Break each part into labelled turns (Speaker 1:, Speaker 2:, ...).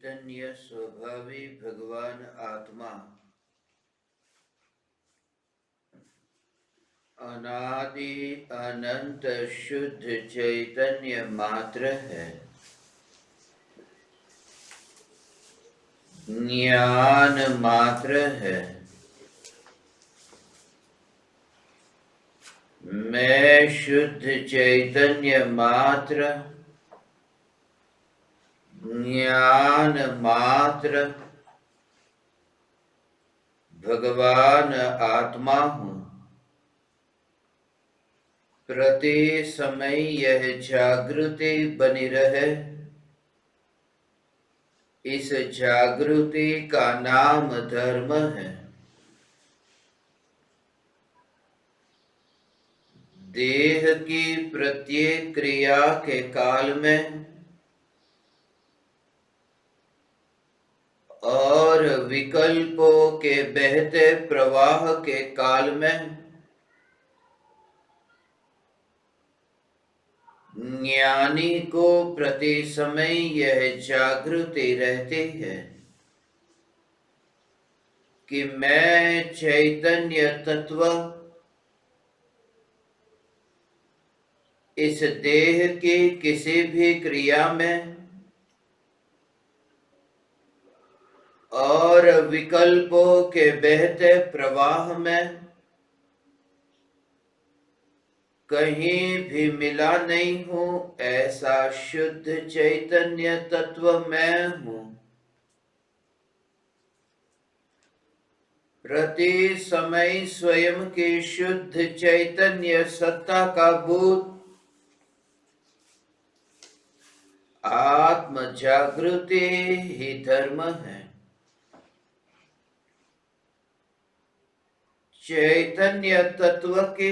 Speaker 1: चैतन्य स्वभावी भगवान आत्मा अनादि अनंत शुद्ध चैतन्य मात्र है। ज्ञान मात्र है। मैं शुद्ध चैतन्य मात्र, ज्ञान मात्र भगवान आत्मा हूँ। प्रति समय यह जागृति बनी रहे, इस जागृति का नाम धर्म है। देह की प्रत्येक क्रिया के काल में और विकल्पों के बहते प्रवाह के काल में ज्ञानी को प्रति समय यह जागृति रहती है कि मैं चैतन्य तत्व इस देह की किसी भी क्रिया में और विकल्पों के बहते प्रवाह में कहीं भी मिला नहीं हूँ। ऐसा शुद्ध चैतन्य तत्व मैं हूँ। प्रति समय स्वयं की शुद्ध चैतन्य सत्ता का बोध आत्म जागृति ही धर्म है। चैतन्य तत्व के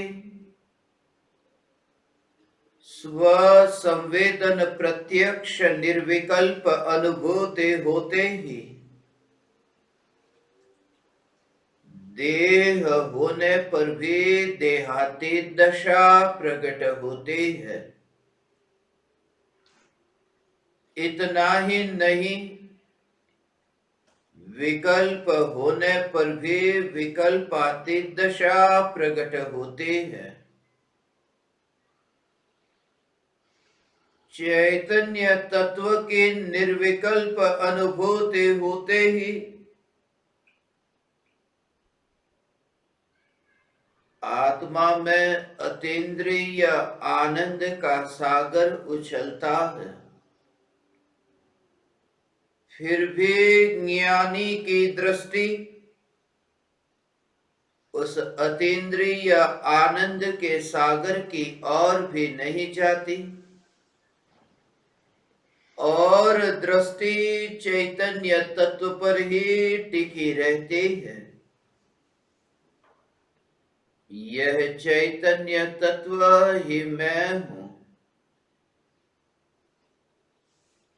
Speaker 1: स्व संवेदन प्रत्यक्ष निर्विकल्प अनुभूति होते ही देह होने पर भी देहातीत दशा प्रकट होती है। इतना ही नहीं, विकल्प होने पर भी विकल्पातीत दशा प्रकट होती है। चैतन्य तत्व की निर्विकल्प अनुभूति होते ही आत्मा में अतीन्द्रिय आनंद का सागर उछलता है। फिर भी ज्ञानी की दृष्टि उस अतीन्द्रिय आनंद के सागर की ओर भी नहीं जाती और दृष्टि चैतन्य तत्व पर ही टिकी रहती है। यह चैतन्य तत्व ही मैं हूँ।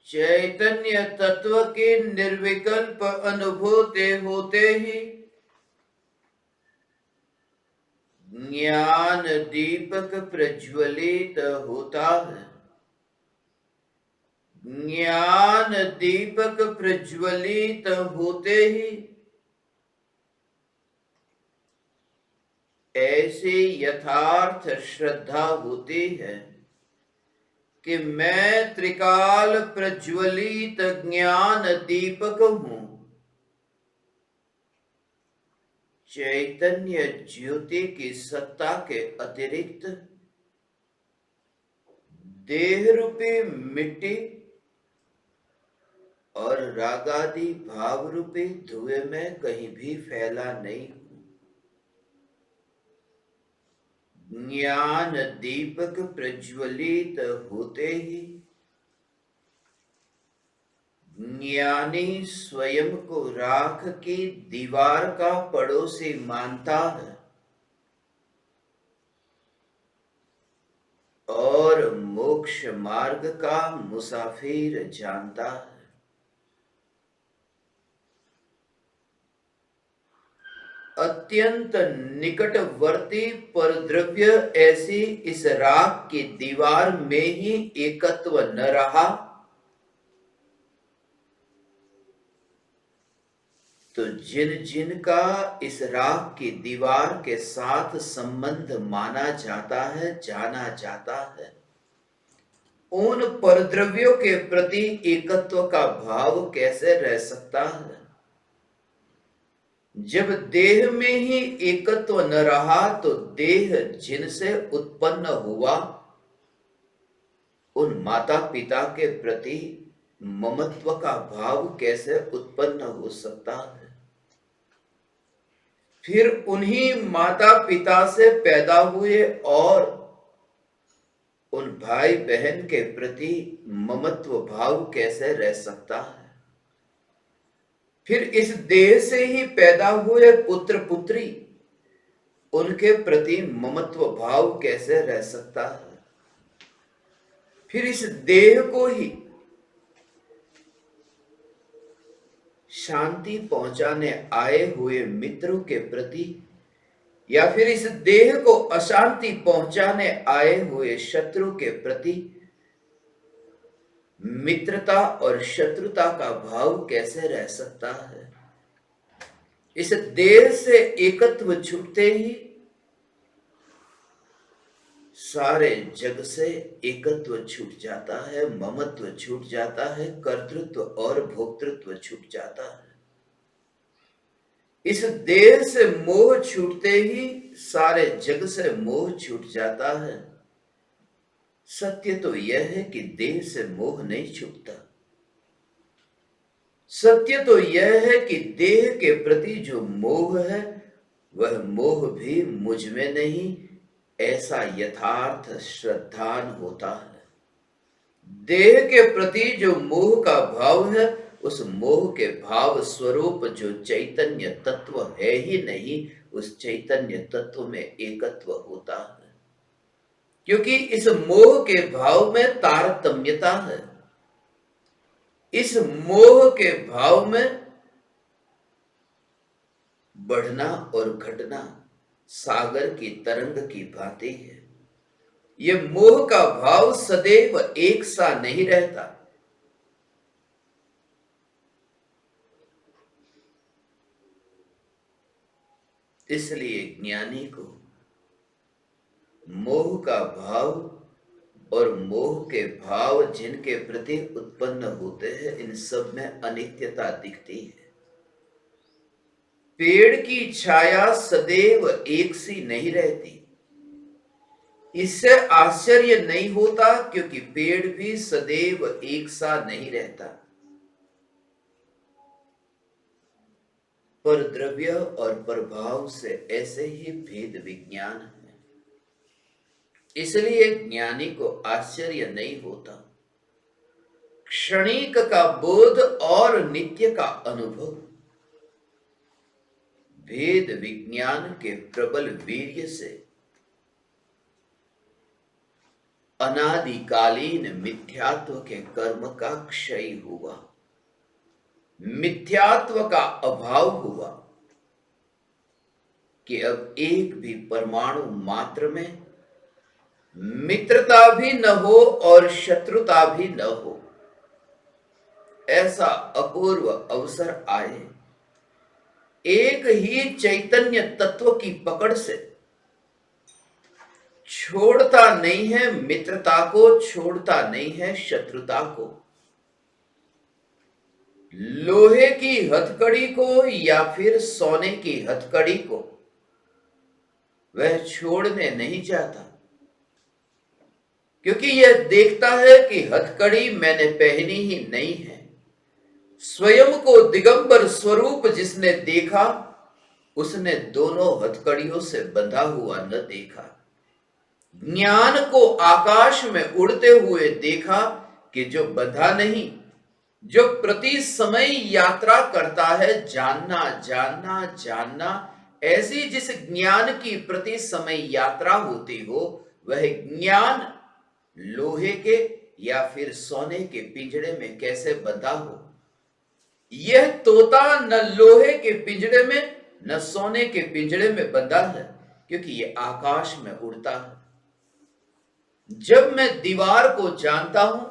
Speaker 1: चैतन्य तत्व की निर्विकल्प अनुभूति होते ही ज्ञान दीपक प्रज्वलित होता है। ज्ञान दीपक प्रज्वलित होते ही ऐसी यथार्थ श्रद्धा होती है कि मैं त्रिकाल प्रज्वलित ज्ञान दीपक हूँ। चैतन्य ज्योति की सत्ता के अतिरिक्त देह रूपी मिट्टी और रागादि भाव रूपी धुएं में कहीं भी फैला नहीं हूं। ज्ञान दीपक प्रज्वलित होते ही ज्ञानी स्वयं को राख की दीवार का पड़ोसी मानता है और मोक्ष मार्ग का मुसाफिर जानता है। अत्यंत निकटवर्ती परद्रव्य ऐसी इस राख की दीवार में ही एकत्व न रहा तो जिन जिन का इस राख की दीवार के साथ संबंध माना जाता है, जाना जाता है, उन परद्रव्यों के प्रति एकत्व का भाव कैसे रह सकता है? जब देह में ही एकत्व न रहा तो देह जिनसे उत्पन्न हुआ उन माता पिता के प्रति ममत्व का भाव कैसे उत्पन्न हो सकता है? फिर उन्हीं माता पिता से पैदा हुए और उन भाई बहन के प्रति ममत्व भाव कैसे रह सकता है? फिर इस देह से ही पैदा हुए पुत्र पुत्री, उनके प्रति ममत्व भाव कैसे रह सकता है? फिर इस देह को ही शांति पहुंचाने आए हुए मित्रों के प्रति या फिर इस देह को अशांति पहुंचाने आए हुए शत्रु के प्रति मित्रता और शत्रुता का भाव कैसे रह सकता है? इस देह से एकत्व छूटते ही सारे जग से एकत्व छूट जाता है, ममत्व छूट जाता है, कर्तृत्व और भोक्तृत्व छूट जाता है। इस देह से मोह छूटते ही सारे जग से मोह छूट जाता है। सत्य तो यह है कि देह से मोह नहीं छूटता। सत्य तो यह है कि देह के प्रति जो मोह है वह मोह भी मुझ में नहीं, ऐसा यथार्थ श्रद्धान होता है। देह के प्रति जो मोह का भाव है उस मोह के भाव स्वरूप जो चैतन्य तत्व है ही नहीं, उस चैतन्य तत्व में एकत्व होता है। क्योंकि इस मोह के भाव में तारतम्यता है। इस मोह के भाव में बढ़ना और घटना सागर की तरंग की भांति है। यह मोह का भाव सदैव एक सा नहीं रहता। इसलिए ज्ञानी को मोह का भाव और मोह के भाव जिनके प्रति उत्पन्न होते हैं, इन सब में अनित्यता दिखती है। पेड़ की छाया सदैव एक सी नहीं रहती। इससे आश्चर्य नहीं होता क्योंकि पेड़ भी सदैव एक सा नहीं रहता। पर द्रव्य और प्रभाव से ऐसे ही भेद विज्ञान है। इसलिए ज्ञानी को आश्चर्य नहीं होता। क्षणिक का बोध और नित्य का अनुभव भेद विज्ञान के प्रबल वीर्य से अनादिकालीन मिथ्यात्व के कर्म का क्षय हुआ, मिथ्यात्व का अभाव हुआ कि अब एक भी परमाणु मात्र में मित्रता भी न हो और शत्रुता भी न हो। ऐसा अपूर्व अवसर आए, एक ही चैतन्य तत्व की पकड़ से छोड़ता नहीं है मित्रता को, छोड़ता नहीं है शत्रुता को। लोहे की हथकड़ी को या फिर सोने की हथकड़ी को वह छोड़ने नहीं जाता, क्योंकि यह देखता है कि हथकड़ी मैंने पहनी ही नहीं है। स्वयं को दिगंबर स्वरूप जिसने देखा उसने दोनों हथकड़ियों से बंधा हुआ न देखा। ज्ञान को आकाश में उड़ते हुए देखा कि जो बंधा नहीं, जो प्रति समय यात्रा करता है, जानना जानना जानना, ऐसी जिस ज्ञान की प्रति समय यात्रा होती हो, वह ज्ञान लोहे के या फिर सोने के पिंजड़े में कैसे बंधा हो। यह तोता न लोहे के पिंजड़े में न सोने के पिंजड़े में बंधा है, क्योंकि यह आकाश में उड़ता है। जब मैं दीवार को जानता हूं,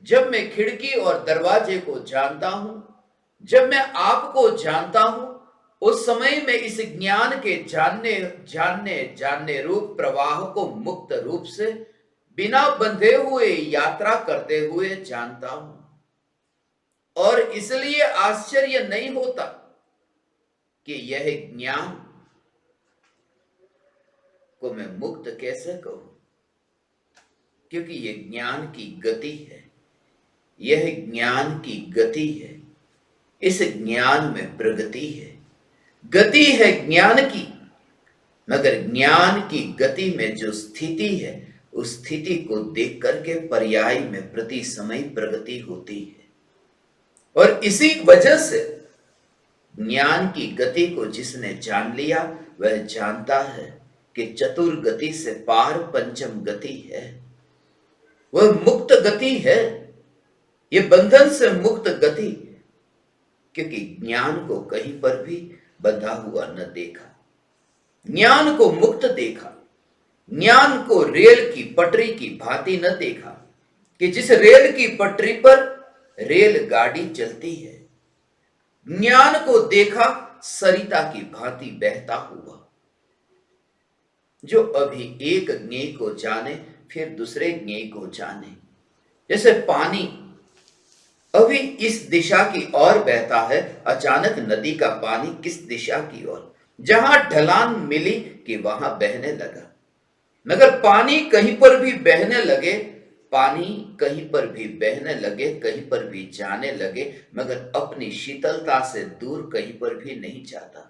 Speaker 1: जब मैं खिड़की और दरवाजे को जानता हूं, जब मैं आपको जानता हूं, उस समय मैं इस ज्ञान के जानने जानने जानने रूप प्रवाह को मुक्त रूप से बिना बंधे हुए यात्रा करते हुए जानता हूं। और इसलिए आश्चर्य नहीं होता कि यह ज्ञान को मैं मुक्त कैसे कहूं, क्योंकि यह ज्ञान की गति है। यह ज्ञान की गति है। इस ज्ञान में प्रगति है। गति है ज्ञान की, मगर ज्ञान की गति में जो स्थिति है, उस स्थिति को देख करके पर्याय में प्रति समय प्रगति होती है। और इसी वजह से ज्ञान की गति को जिसने जान लिया, वह जानता है कि चतुर गति से पार पंचम गति है। वह मुक्त गति है, यह बंधन से मुक्त गति, क्योंकि ज्ञान को कहीं पर भी बंधा हुआ न देखा, ज्ञान को मुक्त देखा, ज्ञान को रेल की पटरी की भांति न देखा कि जिस रेल की पटरी पर रेलगाड़ी चलती है। ज्ञान को देखा सरिता की भांति बहता हुआ, जो अभी एक ज्ञेय को जाने फिर दूसरे ज्ञेय को जाने। जैसे पानी अभी इस दिशा की ओर बहता है, अचानक नदी का पानी किस दिशा की ओर, जहां ढलान मिली कि वहां बहने लगा। मगर पानी कहीं पर भी बहने लगे, पानी कहीं पर भी बहने लगे, कहीं पर भी जाने लगे, मगर अपनी शीतलता से दूर कहीं पर भी नहीं जाता।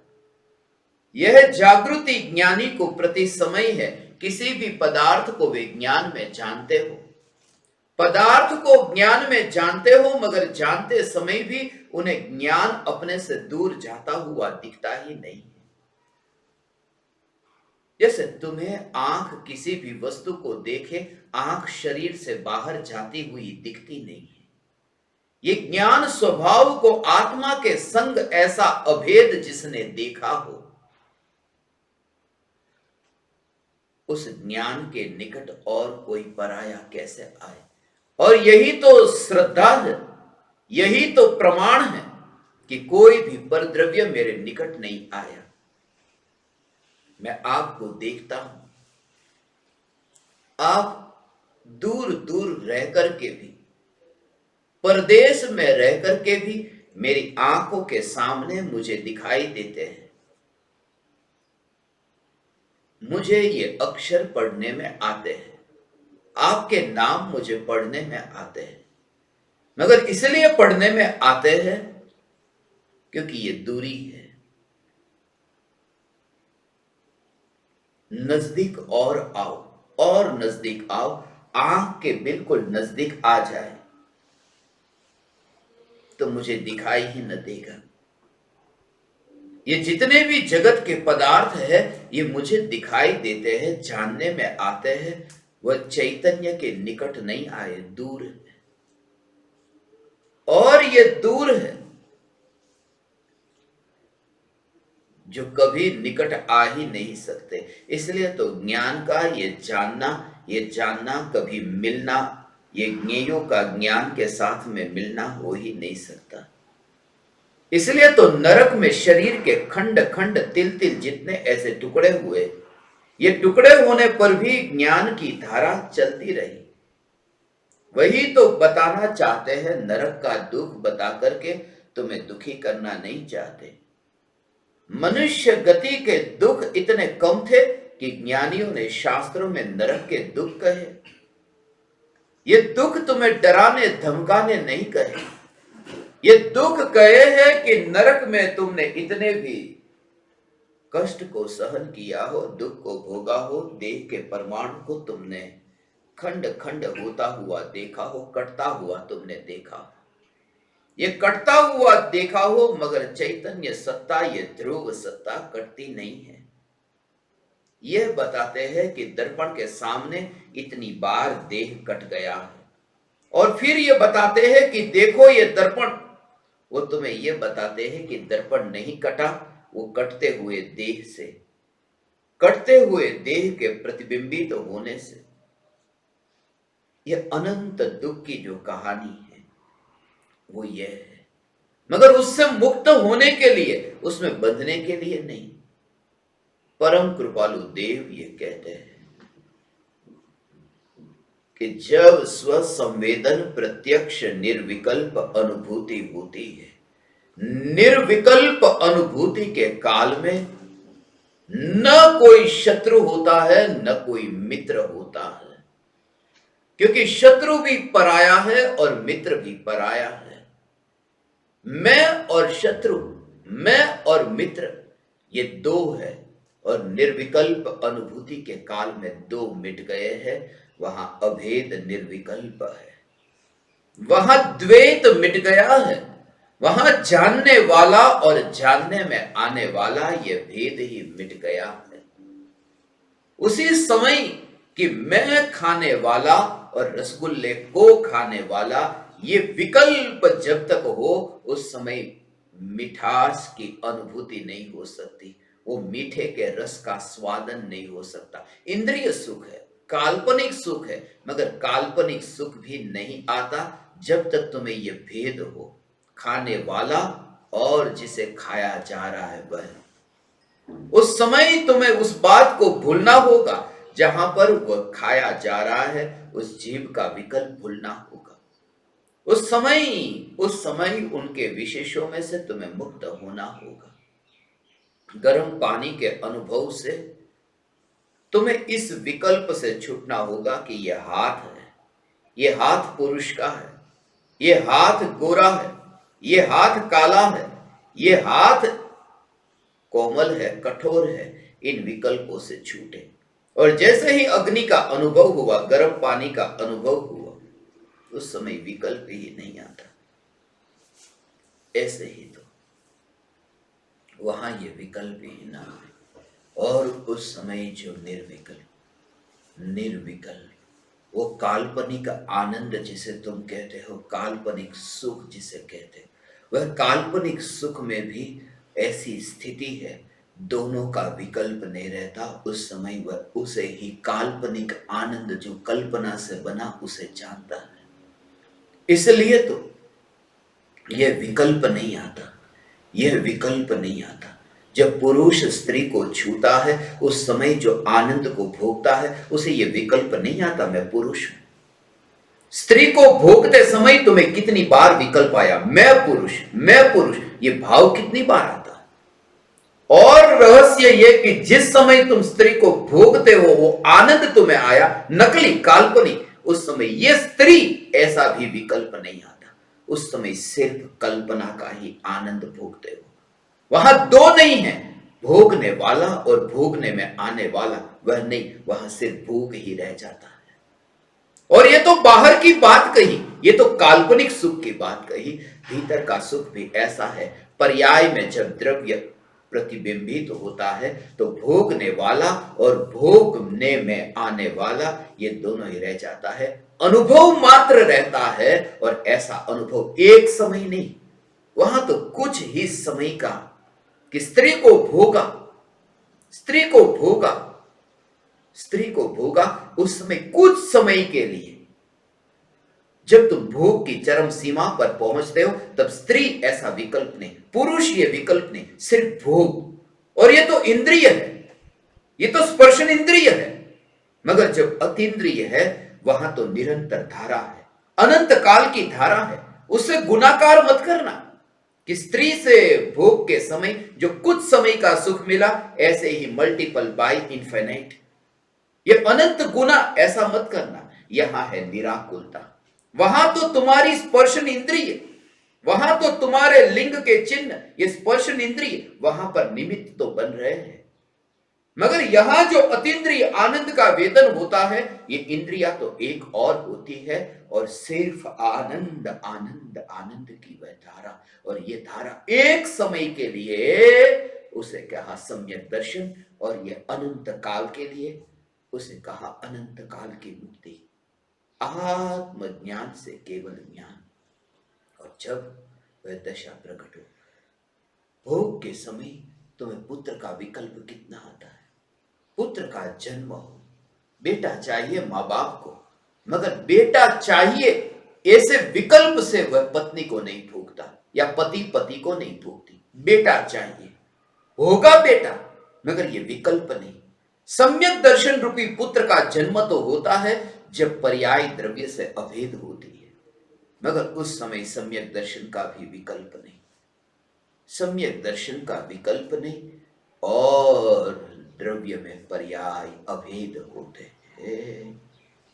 Speaker 1: यह जागृति ज्ञानी को प्रति समय है। किसी भी पदार्थ को वे ज्ञान में जानते हो, पदार्थ को ज्ञान में जानते हो, मगर जानते समय भी उन्हें ज्ञान अपने से दूर जाता हुआ दिखता ही नहीं है। जैसे तुम्हें आंख किसी भी वस्तु को देखे, आंख शरीर से बाहर जाती हुई दिखती नहीं है। ये ज्ञान स्वभाव को आत्मा के संग ऐसा अभेद जिसने देखा हो, उस ज्ञान के निकट और कोई पराया कैसे आए। और यही तो श्रद्धा है, यही तो प्रमाण है कि कोई भी परद्रव्य मेरे निकट नहीं आया। मैं आपको देखता हूं, आप दूर दूर रह करके भी, परदेश में रह करके भी मेरी आंखों के सामने मुझे दिखाई देते हैं। मुझे ये अक्षर पढ़ने में आते हैं, आपके नाम मुझे पढ़ने में आते हैं, मगर इसलिए पढ़ने में आते हैं क्योंकि ये दूरी है। नजदीक और आओ, और नजदीक आओ, आंख के बिल्कुल नजदीक आ जाए तो मुझे दिखाई ही न देगा। ये जितने भी जगत के पदार्थ है, ये मुझे दिखाई देते हैं, जानने में आते हैं, वह चैतन्य के निकट नहीं आए, दूर है। और ये दूर है जो कभी निकट आ ही नहीं सकते। इसलिए तो ज्ञान का ये जानना कभी मिलना, ये ज्ञेयों का ज्ञान के साथ में मिलना हो ही नहीं सकता। इसलिए तो नरक में शरीर के खंड खंड तिल तिल जितने ऐसे टुकड़े हुए, ये टुकड़े होने पर भी ज्ञान की धारा चलती रही। वही तो बताना चाहते हैं, नरक का दुख बता करके तुम्हें दुखी करना नहीं चाहते। मनुष्य गति के दुख इतने कम थे कि ज्ञानियों ने शास्त्रों में नरक के दुख कहे। ये दुख तुम्हें डराने धमकाने नहीं कहे, ये दुख कहे हैं कि नरक में तुमने इतने भी कष्ट को सहन किया हो, दुख को भोगा हो, देह के परमाणु को तुमने खंड खंड होता हुआ देखा हो, कटता हुआ तुमने देखा हो। ये कटता हुआ देखा हो, मगर चैतन्य सत्ता, ये ध्रुव सत्ता कटती नहीं है। यह बताते हैं कि दर्पण के सामने इतनी बार देह कट गया है, और फिर ये बताते हैं कि देखो ये दर्पण, वो तुम्हें यह बताते हैं कि दर्पण नहीं कटा, वो कटते हुए देह से, कटते हुए देह के प्रतिबिंबित होने से। यह अनंत दुख की जो कहानी है वो यह है। मगर उससे मुक्त होने के लिए, उसमें बंधने के लिए नहीं। परम कृपालु देव ये कहते हैं कि जब स्व संवेदन प्रत्यक्ष निर्विकल्प अनुभूति होती है, निर्विकल्प अनुभूति के काल में न कोई शत्रु होता है, न कोई मित्र होता है, क्योंकि शत्रु भी पराया है और मित्र भी पराया है। मैं और शत्रु, मैं और मित्र, ये दो है, और निर्विकल्प अनुभूति के काल में दो मिट गए हैं। वहां अभेद निर्विकल्प है, वहां द्वैत मिट गया है, वहां जानने वाला और जानने में आने वाला ये भेद ही मिट गया है। उसी समय कि मैं खाने वाला और रसगुल्ले को खाने वाला, ये विकल्प जब तक हो, उस समय मिठास की अनुभूति नहीं हो सकती, वो मीठे के रस का स्वादन नहीं हो सकता। इंद्रिय सुख है, काल्पनिक सुख है, मगर काल्पनिक सुख भी नहीं आता जब तक तुम्हें ये भेद हो, खाने वाला और जिसे खाया जा रहा है वह। उस समय तुम्हें उस बात को भूलना होगा जहां पर वह खाया जा रहा है, उस जीव का विकल्प भूलना होगा। उस समय उनके विशेषों में से तुम्हें मुक्त होना होगा। गर्म पानी के अनुभव से तुम्हें इस विकल्प से छूटना होगा कि यह हाथ है, यह हाथ पुरुष का है, यह हाथ गोरा है, यह हाथ काला है, यह हाथ कोमल है, कठोर है। इन विकल्पों से छूटे। और जैसे ही अग्नि का अनुभव हुआ, गर्म पानी का अनुभव हुआ, उस समय विकल्प ही नहीं आता। ऐसे ही तो वहां ये विकल्प ही ना आए। और उस समय जो निर्विकल्प, वो काल्पनिक आनंद जिसे तुम कहते हो, काल्पनिक सुख जिसे कहते हो, वह काल्पनिक सुख में भी ऐसी स्थिति है, दोनों का विकल्प नहीं रहता। उस समय वह उसे ही काल्पनिक आनंद जो कल्पना से बना उसे जानता है। इसलिए तो यह विकल्प नहीं आता, यह विकल्प नहीं आता। जब पुरुष स्त्री को छूता है, उस समय जो आनंद को भोगता है, उसे यह विकल्प नहीं आता मैं पुरुष हूं। स्त्री को भोगते समय तुम्हें कितनी बार विकल्प आया, मैं पुरुष, मैं पुरुष, यह भाव कितनी बार आता। और रहस्य यह कि जिस समय तुम स्त्री को भोगते हो, वो आनंद तुम्हें आया, नकली, काल्पनिक, उस समय यह स्त्री ऐसा भी विकल्प नहीं आता। उस समय सिर्फ कल्पना का ही आनंद भोगते हो। वहां दो नहीं है, भोगने वाला और भोगने में आने वाला, वह नहीं, वहां सिर्फ भोग ही रह जाता है। और ये तो बाहर की बात कही, ये तो काल्पनिक सुख की बात कही। भीतर का सुख भी ऐसा है, पर्याय में जब द्रव्य प्रतिबिंबित होता है तो भोगने वाला और भोगने में आने वाला, ये दोनों ही रह जाता है, अनुभव मात्र रहता है। और ऐसा अनुभव एक समय नहीं, वहां तो कुछ ही समय का, कि स्त्री को भोगा, स्त्री को भोगा, स्त्री को भोगा, उस समय कुछ समय के लिए जब तुम भोग की चरम सीमा पर पहुंचते हो, तब स्त्री ऐसा विकल्प नहीं, पुरुष ये विकल्प नहीं, सिर्फ भोग। और ये तो इंद्रिय है, ये तो स्पर्शन इंद्रिय है। मगर जब अतीन्द्रिय है, वहां तो निरंतर धारा है, अनंत काल की धारा है। उससे गुणाकार मत करना कि स्त्री से भोग के समय जो कुछ समय का सुख मिला, ऐसे ही मल्टीपल बाय इन्फिनिट, ये अनंत गुना, ऐसा मत करना। यहां है निराकुलता। वहां तो तुम्हारी स्पर्शन इंद्रिय, वहां तो तुम्हारे लिंग के चिन्ह, ये स्पर्शन इंद्रिय वहां पर निमित्त तो बन रहे हैं। मगर यहां जो अतीन्द्रिय आनंद का वेदन होता है, ये इंद्रिया तो एक और होती है, और सिर्फ आनंद आनंद आनंद की वह धारा। और ये धारा एक समय के लिए, उसे कहा सम्यक दर्शन, और ये अनंत काल के लिए उसे कहा अनंत काल की मुक्ति, आत्मज्ञान से केवल ज्ञान। और जब वह दशा प्रकट हो, भोग के समय तुम्हें पुत्र का विकल्प कितना आता है। पुत्र का जन्म हो, बेटा चाहिए मां बाप को, मगर बेटा चाहिए ऐसे विकल्प से वह पत्नी को नहीं भोगता, या पति पति को नहीं भोगती। बेटा चाहिए, होगा बेटा, मगर ये विकल्प नहीं। सम्यक दर्शन रूपी पुत्र का जन्म तो होता है जब पर्याय द्रव्य से अभेद होती है, मगर उस समय सम्यक दर्शन का भी विकल्प नहीं, सम्यक दर्शन का विकल्प नहीं, और द्रव्य में पर्याय अभेद होते हैं।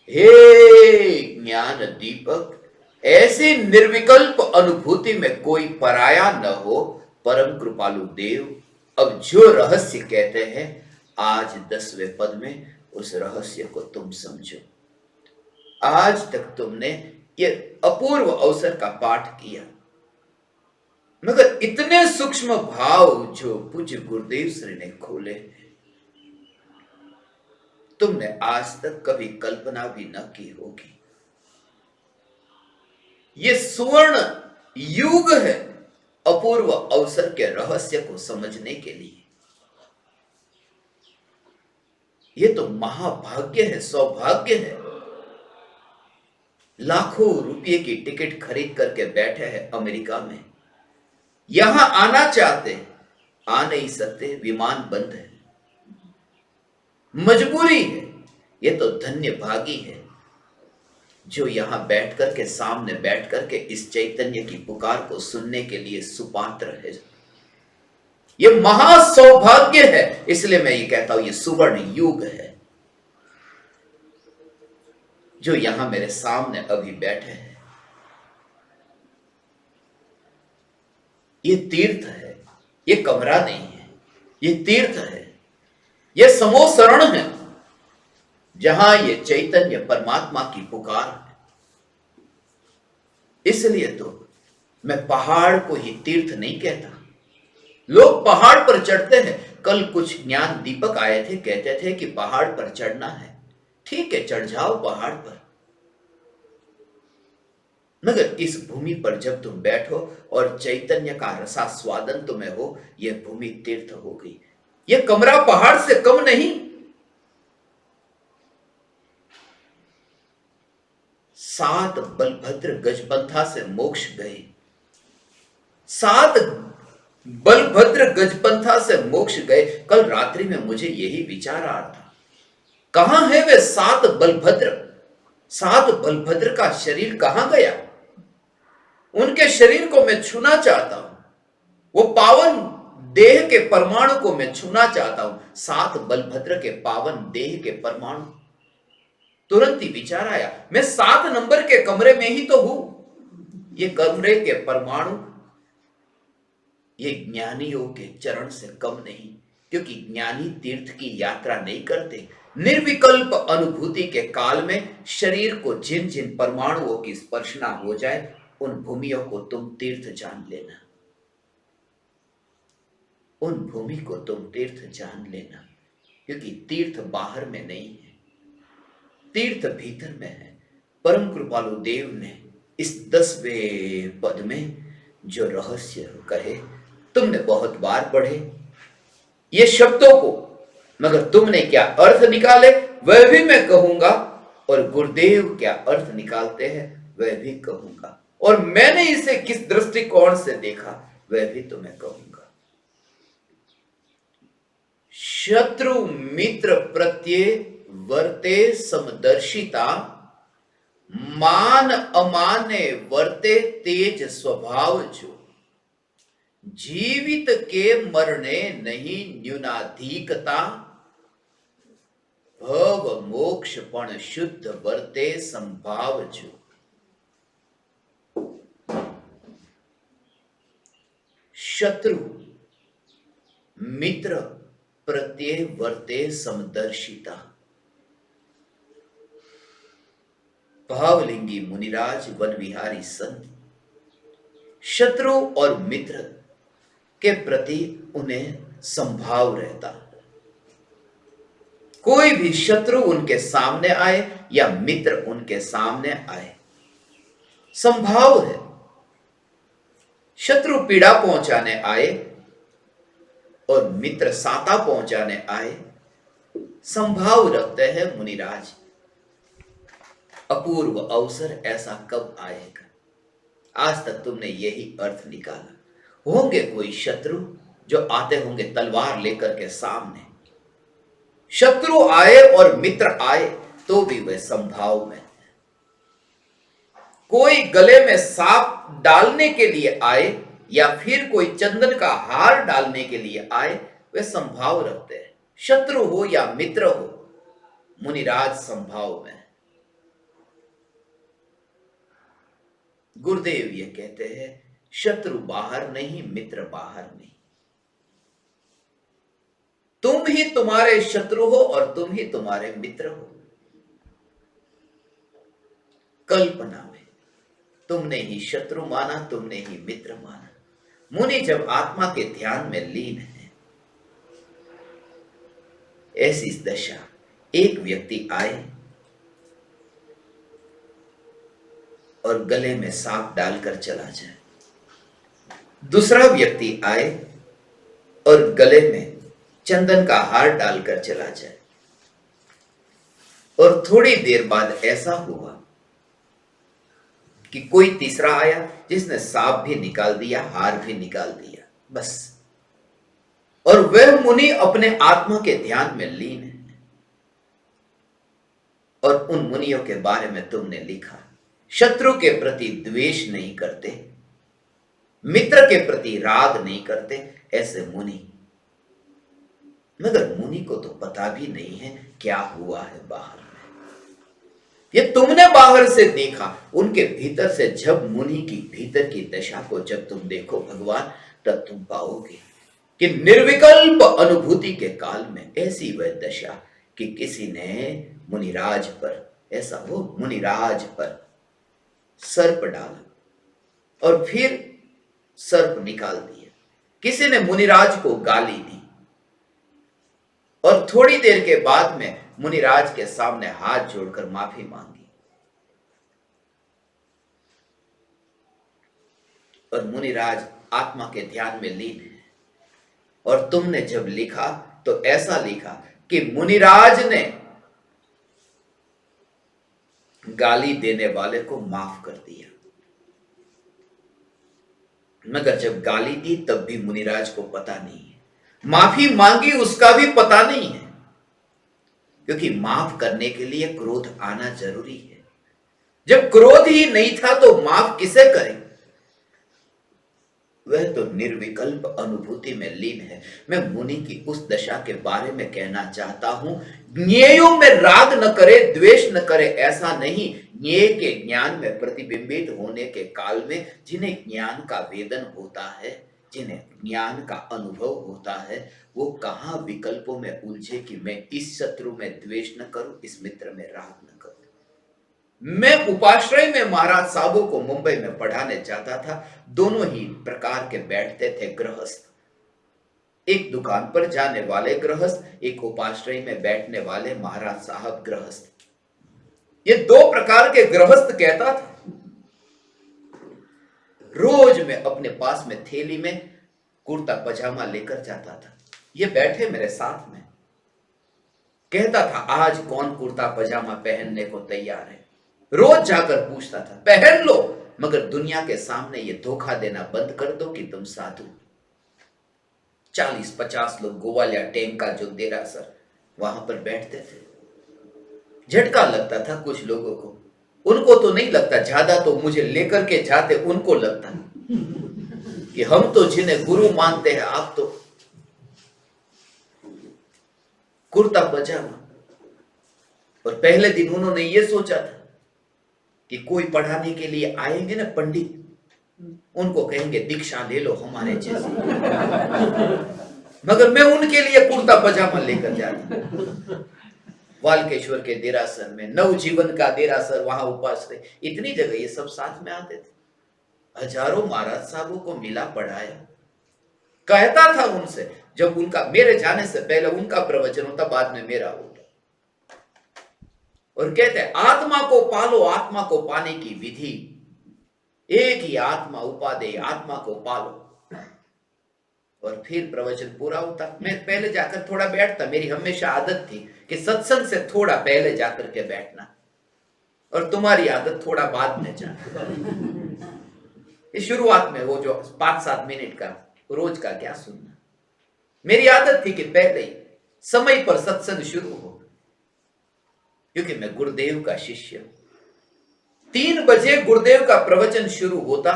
Speaker 1: हे ज्ञान दीपक, ऐसी निर्विकल्प अनुभूति में कोई पराया न हो। परम कृपालु देव अब जो रहस्य कहते हैं आज 10वें पद में, उस रहस्य को तुम समझो। आज तक तुमने ये अपूर्व अवसर का पाठ किया, मगर इतने सूक्ष्म भाव जो पूज्य गुरुदेव श्री ने खोले तुमने आज तक कभी कल्पना भी न की होगी। ये सुवर्ण युग है अपूर्व अवसर के रहस्य को समझने के लिए। ये तो महाभाग्य है, सौभाग्य है। लाखों रुपये की टिकट खरीद करके बैठे हैं अमेरिका में, यहां आना चाहते, आ नहीं सकते, विमान बंद है, मजबूरी है। ये तो धन्य भागी है जो यहां बैठ करके, सामने बैठ करके इस चैतन्य की पुकार को सुनने के लिए सुपात्र है। ये महासौभाग्य है। इसलिए मैं ये कहता हूं ये सुवर्ण युग है जो यहां मेरे सामने अभी बैठे हैं। ये तीर्थ है, ये कमरा नहीं है, ये तीर्थ है, ये समोसरण है जहां ये चैतन्य परमात्मा की पुकार है। इसलिए तो मैं पहाड़ को ही तीर्थ नहीं कहता। लोग पहाड़ पर चढ़ते हैं। कल कुछ ज्ञान दीपक आए थे, कहते थे कि पहाड़ पर चढ़ना है, ठीक है चढ़ जाओ पहाड़ पर, मगर इस भूमि पर जब तुम बैठो और चैतन्य का रसा स्वादन तुम्हें हो, यह भूमि तीर्थ हो गई। यह कमरा पहाड़ से कम नहीं। 7 बलभद्र गजपंथा से मोक्ष गए, 7 बलभद्र गजपंथा से मोक्ष गए। कल रात्रि में मुझे यही विचार आ रहा था, कहां है वे 7 बलभद्र? 7 बलभद्र का शरीर कहां गया? उनके शरीर को मैं छूना चाहता हूं, वो पावन देह के परमाणु को मैं छूना चाहता हूं। 7 बलभद्र के पावन देह के परमाणु। तुरंत ही विचार आया, मैं 7 नंबर के कमरे में ही तो हूं। ये कमरे के परमाणु ये ज्ञानियों के चरण से कम नहीं, क्योंकि ज्ञानी तीर्थ की यात्रा नहीं करते। निर्विकल्प अनुभूति के काल में शरीर को जिन जिन परमाणुओं की स्पर्शना हो जाए, उन भूमियों को तुम तीर्थ जान लेना, उन भूमि को तुम तीर्थ जान लेना, क्योंकि तीर्थ बाहर में नहीं है, तीर्थ भीतर में है। परम कृपालु देव ने इस 10वें पद में जो रहस्य कहे, तुमने बहुत बार पढ़े ये शब्दों को, मगर तुमने क्या अर्थ निकाले वह भी मैं कहूंगा, और गुरुदेव क्या अर्थ निकालते हैं वह भी कहूंगा, और मैंने इसे किस दृष्टिकोण से देखा वह भी तुम्हें कहूंगा। शत्रु मित्र प्रत्यय वर्ते समदर्शिता, मान अमाने वर्ते तेज स्वभाव जो, जीवित के मरने नहीं न्यूनाधिकता, भव मोक्ष पण शुद्ध वर्ते संभाव जो। शत्रु मित्र प्रत्यय वर्ते समदर्शिता। भावलिंगी मुनिराज वन विहारी संत शत्रु और मित्र के प्रति उन्हें संभाव रहता। कोई भी शत्रु उनके सामने आए या मित्र उनके सामने आए, संभाव है। शत्रु पीड़ा पहुंचाने आए और मित्र साता पहुंचाने आए, संभाव रखते हैं मुनिराज। अपूर्व अवसर ऐसा कब आएगा? आज तक तुमने यही अर्थ निकाला। होंगे कोई शत्रु जो आते होंगे तलवार लेकर के सामने। शत्रु आए और मित्र आए तो भी वह संभाव में। कोई गले में सांप डालने के लिए आए या फिर कोई चंदन का हार डालने के लिए आए, वे संभाव रखते हैं। शत्रु हो या मित्र हो, मुनिराज संभाव में। गुरुदेव ये कहते हैं, शत्रु बाहर नहीं, मित्र बाहर नहीं। तुम ही तुम्हारे शत्रु हो और तुम ही तुम्हारे मित्र हो। कल्पना में तुमने ही शत्रु माना, तुमने ही मित्र माना। मुनि जब आत्मा के ध्यान में लीन है, ऐसी दशा, एक व्यक्ति आए और गले में सांप डालकर चला जाए, दूसरा व्यक्ति आए और गले में चंदन का हार डालकर चला जाए, और थोड़ी देर बाद ऐसा हुआ कि कोई तीसरा आया जिसने सांप भी निकाल दिया, हार भी निकाल दिया, बस। और वह मुनि अपने आत्मा के ध्यान में लीन है। और उन मुनियों के बारे में तुमने लिखा, शत्रु के प्रति द्वेष नहीं करते, मित्र के प्रति राग नहीं करते, ऐसे मुनि। मगर मुनि को तो पता भी नहीं है क्या हुआ है बाहर में। ये तुमने बाहर से देखा, उनके भीतर से जब मुनि की भीतर की दशा को जब तुम देखो भगवान, तब तुम पाओगे कि निर्विकल्प अनुभूति के काल में ऐसी वह दशा कि किसी ने मुनिराज पर, ऐसा हो मुनिराज पर सर्प डाला और फिर सर्प निकाल दिया। किसी ने मुनिराज को गाली दी और थोड़ी देर के बाद में मुनिराज के सामने हाथ जोड़कर माफी मांगी। और मुनिराज आत्मा के ध्यान में लीन है। और तुमने जब लिखा तो ऐसा लिखा कि मुनिराज ने गाली देने वाले को माफ कर दिया। मगर जब गाली दी तब भी मुनिराज को पता नहीं है, माफी मांगी उसका भी पता नहीं है, क्योंकि माफ करने के लिए क्रोध आना जरूरी है। जब क्रोध ही नहीं था तो माफ किसे करें? वह तो निर्विकल्प अनुभूति में लीन है। मैं मुनि की उस दशा के बारे में कहना चाहता हूं, ज्ञेयों में राग न करे, द्वेष न करे, ऐसा नहीं। ज्ञेय के ज्ञान में प्रतिबिंबित होने के काल में जिन्हें ज्ञान का वेदन होता है, जिन्हें ज्ञान का अनुभव होता है, वो कहां विकल्पों में उलझे कि मैं इस शत्रु में द्वेष न करूं, इस मित्र में राग न करूं। मैं उपाश्रय में महाराज साहबों को मुंबई में पढ़ाने जाता था। दोनों ही प्रकार के बैठते थे गृहस्थ, एक दुकान पर जाने वाले गृहस्थ, एक उपाश्रय में बैठने वाले महाराज साहब गृहस्थ। ये दो प्रकार के गृहस्थ कहता था। रोज मैं अपने पास में थैली में कुर्ता पजामा लेकर जाता था। ये बैठे मेरे साथ में, कहता था आज कौन कुर्ता पजामा पहनने को तैयार है। रोज जाकर पूछता था, पहन लो, मगर दुनिया के सामने ये धोखा देना बंद कर दो कि तुम साधु। 40-50 लोग गोवालिया टैंक का जो देरासर, वहां पर बैठते थे। झटका लगता था कुछ लोगों को, उनको तो नहीं लगता, ज्यादा तो मुझे लेकर के जाते उनको लगता कि हम तो जिन्हें गुरु मानते हैं, आप तो कुर्ता पजामा। और पहले दिन उन्होंने ये सोचा था कि कोई पढ़ाने के लिए आएंगे ना पंडित, उनको कहेंगे दीक्षा ले लो हमारे जैसे। मगर मैं उनके लिए कुर्ता पजामा लेकर जाता। वालकेश्वर के देरासर में, नवजीवन का देरासर, वहां उपाश्रय, इतनी जगह ये सब साथ में आते थे। हजारों महाराज साहबों को मिला, पढ़ाया। कहता था उनसे, जब उनका, मेरे जाने से पहले उनका प्रवचन होता, बाद में मेरा होता। और कहते आत्मा को पालो, आत्मा को पाने की विधि एक ही, आत्मा उपादेय, आत्मा को पालो। और फिर प्रवचन पूरा होता। मैं पहले जाकर थोड़ा बैठता, मेरी हमेशा आदत थी कि सत्संग से थोड़ा पहले जाकर के बैठना, और तुम्हारी आदत थोड़ा बाद में जाना। इस शुरुआत में वो जो 5-7 मिनट का रोज का क्या सुनना। मेरी आदत थी कि पहले ही समय पर सत्संग शुरू हो, क्योंकि मैं गुरुदेव का शिष्य हूं। 3 बजे गुरुदेव का प्रवचन शुरू होता,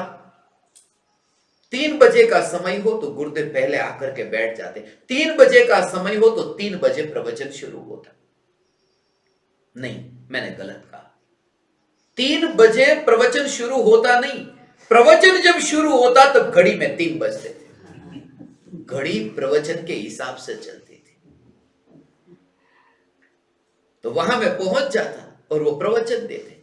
Speaker 1: 3 बजे का समय हो तो गुरुदेव पहले आकर के बैठ जाते, 3 बजे का समय हो तो 3 बजे प्रवचन शुरू होता। नहीं, मैंने गलत कहा। 3 बजे प्रवचन शुरू होता नहीं, प्रवचन जब शुरू होता तब घड़ी में 3 बजते थे। घड़ी प्रवचन के हिसाब से चलती थी। तो वहां मैं पहुंच जाता और वो प्रवचन देते,